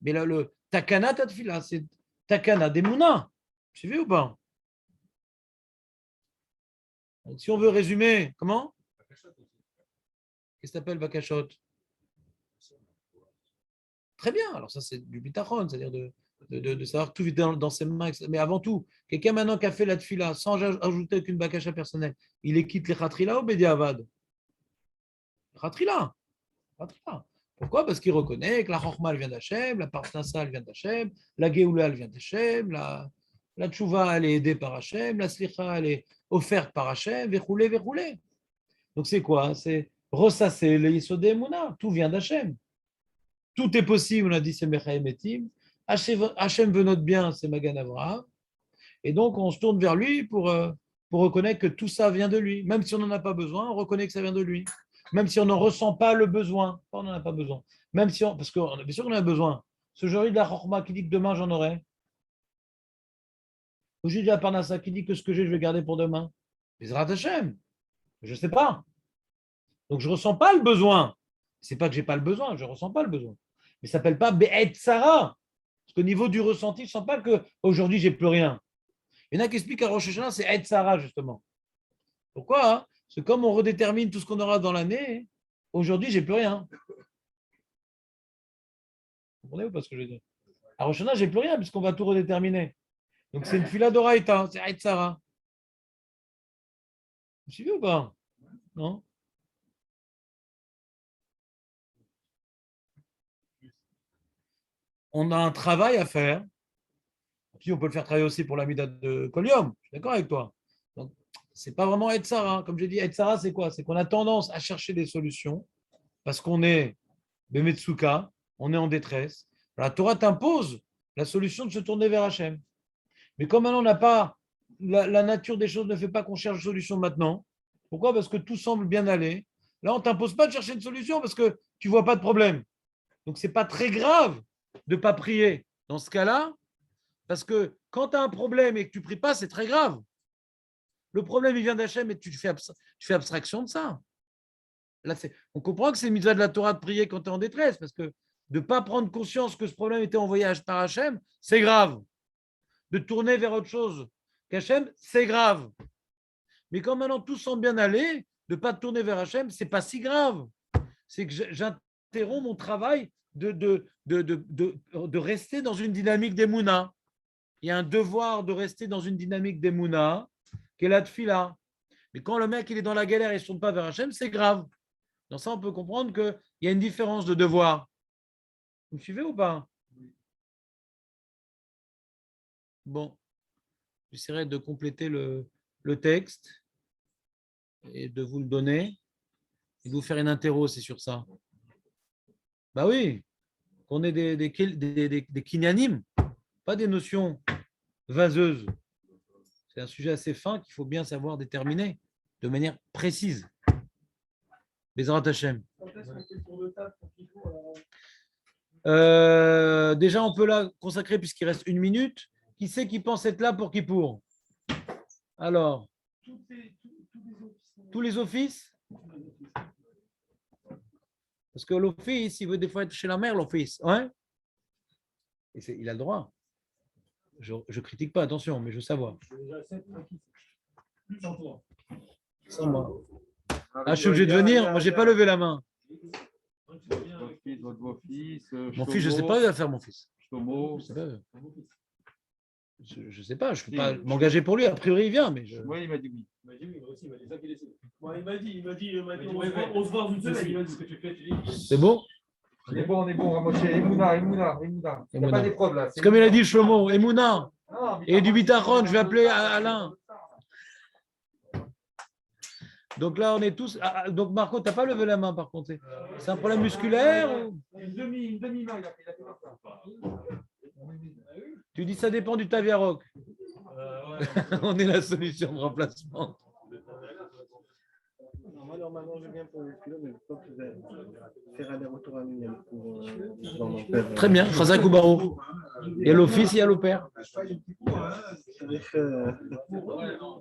Mais là, le takana tefila, c'est takana d'Emouna. Tu sais ou pas? Donc, si on veut résumer, comment? Qu'est-ce que tu appelles Bakashot? Très bien. Alors ça, c'est du bitachon, c'est-à-dire de savoir que tout vit dans ses mains. Mais avant tout, quelqu'un maintenant qui a fait la tfila sans ajouter aucune bakacha personnelle, il est quitte les khatrila ou bediavad? Khatrila. Khatrila. Pourquoi? Parce qu'il reconnaît que la chorma, elle vient d'Hachem, la parnassa, elle vient d'Hachem, la geoula, elle vient d'Hachem, la tchouva, elle est aidée par Hachem, la slicha, elle est offerte par Hachem, verroulé, verroulé. Donc c'est quoi? C'est ressasser le Yisod Emouna. Tout vient d'Hachem. Tout est possible, on a dit c'est Mechaim Etim. Hachem veut notre bien, c'est Magan Avraham. Et donc on se tourne vers lui pour reconnaître que tout ça vient de lui. Même si on n'en a pas besoin, on reconnaît que ça vient de lui. Même si on n'en ressent pas le besoin, on n'en a pas besoin. Même si parce qu'on est bien sûr qu'on en a besoin. Ce jour de la Chorma qui dit que demain j'en aurai. Ou j'ai dit à Parnassa qui dit que ce que j'ai, je vais garder pour demain. Bezrat Hachem. Je ne sais pas. Donc je ne ressens pas le besoin. Ce n'est pas que je n'ai pas le besoin, je ne ressens pas le besoin. Mais ça ne s'appelle pas Be'et Sarah. Parce qu'au niveau du ressenti, je ne sens pas qu'aujourd'hui, je n'ai plus rien. Il y en a qui expliquent qu'à Rosh Hashanah, c'est Et Sarah, justement. Pourquoi? Parce que comme on redétermine tout ce qu'on aura dans l'année, aujourd'hui, je n'ai plus rien. Vous comprenez ou pas ce que je veux dire? À Rosh Hashanah, je n'ai plus rien puisqu'on va tout redéterminer. Donc c'est une fila d'oraïta, c'est Et Sarah. Vous suivez ou pas? Non? On a un travail à faire. Puis on peut le faire travailler aussi pour l'amida de Kolium. Je suis d'accord avec toi. Donc, c'est pas vraiment être Sarah. Comme j'ai dit, être Sarah, c'est quoi? C'est qu'on a tendance à chercher des solutions parce qu'on est Bemetsuka, on est en détresse. La Torah t'impose la solution de se tourner vers Hachem. Mais comme maintenant on n'a pas, la nature des choses ne fait pas qu'on cherche une solution maintenant. Pourquoi? Parce que tout semble bien aller. Là, on ne t'impose pas de chercher une solution parce que tu ne vois pas de problème. Donc, ce n'est pas très grave de ne pas prier. Dans ce cas-là, parce que quand tu as un problème et que tu ne pries pas, c'est très grave. Le problème, il vient d'Hachem et tu fais abstraction de ça. Là, on comprend que c'est mitzvah de la Torah de prier quand tu es en détresse, parce que de ne pas prendre conscience que ce problème était envoyé par Hachem, c'est grave. De tourner vers autre chose qu'Hachem, c'est grave. Mais quand maintenant tout semble bien aller, de ne pas tourner vers Hachem, ce n'est pas si grave. C'est que j'interromps mon travail de rester dans une dynamique d'Emouna. Il y a un devoir de rester dans une dynamique d'Emouna, qui est la tfila. Mais quand le mec il est dans la galère et ne se tourne pas vers Hachem, c'est grave. Dans ça, on peut comprendre qu'il y a une différence de devoir. Vous me suivez ou pas? Bon, j'essaierai de compléter le texte et de vous le donner et de vous faire une interro aussi sur ça. Bah oui, qu'on ait des kinyanim, pas des notions vaseuses. C'est un sujet assez fin qu'il faut bien savoir déterminer de manière précise. Bezrat Hashem. Déjà, on peut la consacrer puisqu'il reste 1 minute. Qui c'est qui pense être là pour Kippour? Alors, tous les offices? Parce que l'office, il veut des fois être chez la mère, l'office. Ouais? Et il a le droit. Je ne critique pas, attention, mais je veux savoir. Sans moi. Ah, je suis obligé de venir? Moi, je n'ai pas levé la main. Mon fils, je ne sais pas où il va faire, mon fils. Je ne sais pas, je ne peux pas m'engager pour lui. A priori, il vient. Mais Oui, il m'a dit oui. Il m'a dit oui, moi aussi, il m'a dit ça qu'il est. Il m'a dit, on se voit dans une semaine. Il m'a dit ce que tu fais, tu dis. c'est bon? On est bon, Ramoshe. Emouna. Il n'y a pas d'épreuve là. C'est comme il a dit Shlomo, Emouna. Et du bitachon, je vais appeler Alain. Donc là, on est tous. Donc Marco, tu n'as pas levé la main par contre. C'est un problème musculaire ou... Une demi-main, il a fait ça. Tu dis ça dépend du Taviarok. On est la solution de remplacement. Moi, normalement, je viens pour le kilo, mais je pense que je vais faire aller-retour à Miami pour. Très bien, Chazak ou Barou. Il y a l'office, il y a l'opère.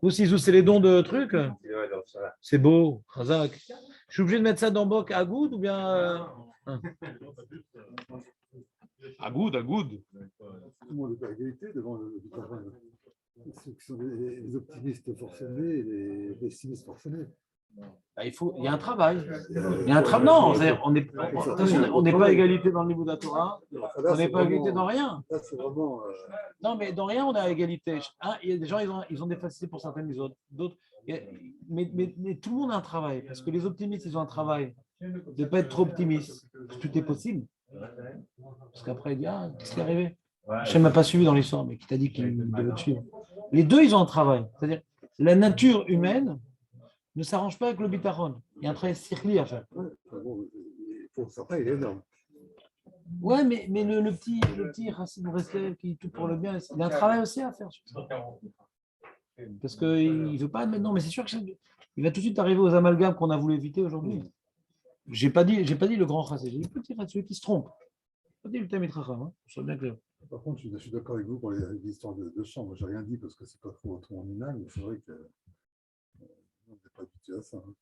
Ou si c'est les dons de trucs. C'est beau, Chazak. Je suis obligé de mettre ça dans Bok à Goud ou bien. À good. Tout le monde est à égalité devant le bitachon. Ceux qui sont les optimistes forcenés et les pessimistes forcenés. Bah, il y a un travail. Il y a un travail. Non, c'est-à-dire, on n'est pas à égalité dans le niveau de la Torah. On n'est pas à égalité dans rien. Là, c'est vraiment. Non, mais dans rien, on est à égalité. Il y a des gens, ils ont des facilités pour certaines, d'autres. Mais tout le monde a un travail. Parce que les optimistes, ils ont un travail de ne pas être trop optimiste. Tout est possible. Parce qu'après, il dit, ah, qu'est-ce qui est arrivé? Je ne m'a pas suivi dans l'histoire, mais qui t'a dit qu'il devait te suivre. Les deux, ils ont un travail. C'est-à-dire, la nature humaine ne s'arrange pas avec le bitachon. Il y a un travail circli à faire. Il faut certains, il est énorme. Ouais, mais le petit Racine Breslev qui tout pour le bien, il y a un travail aussi à faire. Parce qu'il ne veut pas admettre. Non, mais c'est sûr qu'il va tout de suite arriver aux amalgames qu'on a voulu éviter aujourd'hui. J'ai pas dit le grand Racine, j'ai dit le petit Racine qui se trompe. Je n'ai pas dit le Tamid Chacham, hein, je suis bien clair. Par contre, je suis d'accord avec vous pour les histoires de chant. Moi, je n'ai rien dit parce que c'est pas trop en minage, mais c'est vrai que on n'est pas habitué à ça. Hein.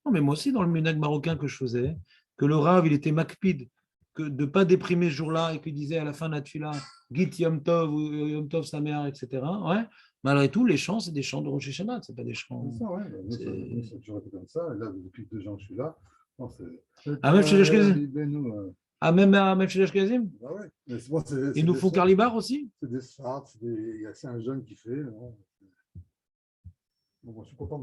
Non, mais moi aussi, dans le minag marocain que je faisais, que le Rav, il était makpid, que de ne pas déprimer ce jour-là et qu'il disait à la fin de la tfila, Git Yom Tov ou Yom Tov Sameach, etc. Ouais. Malgré tout, les chants, c'est des chants de Rosh Hashanah, ce n'est pas des chants. C'est ça, ouais. Nous, ça a toujours été comme ça. Et là, depuis 2 ans que je suis là, non, c'est. Ah, même chez les Ashkenazim. Ah, même chez les Ashkenazim. Ah ouais. Mais bon, ils nous font Carlibar aussi. C'est des Sfards, c'est un jeune qui fait. Non. Bon, je suis content.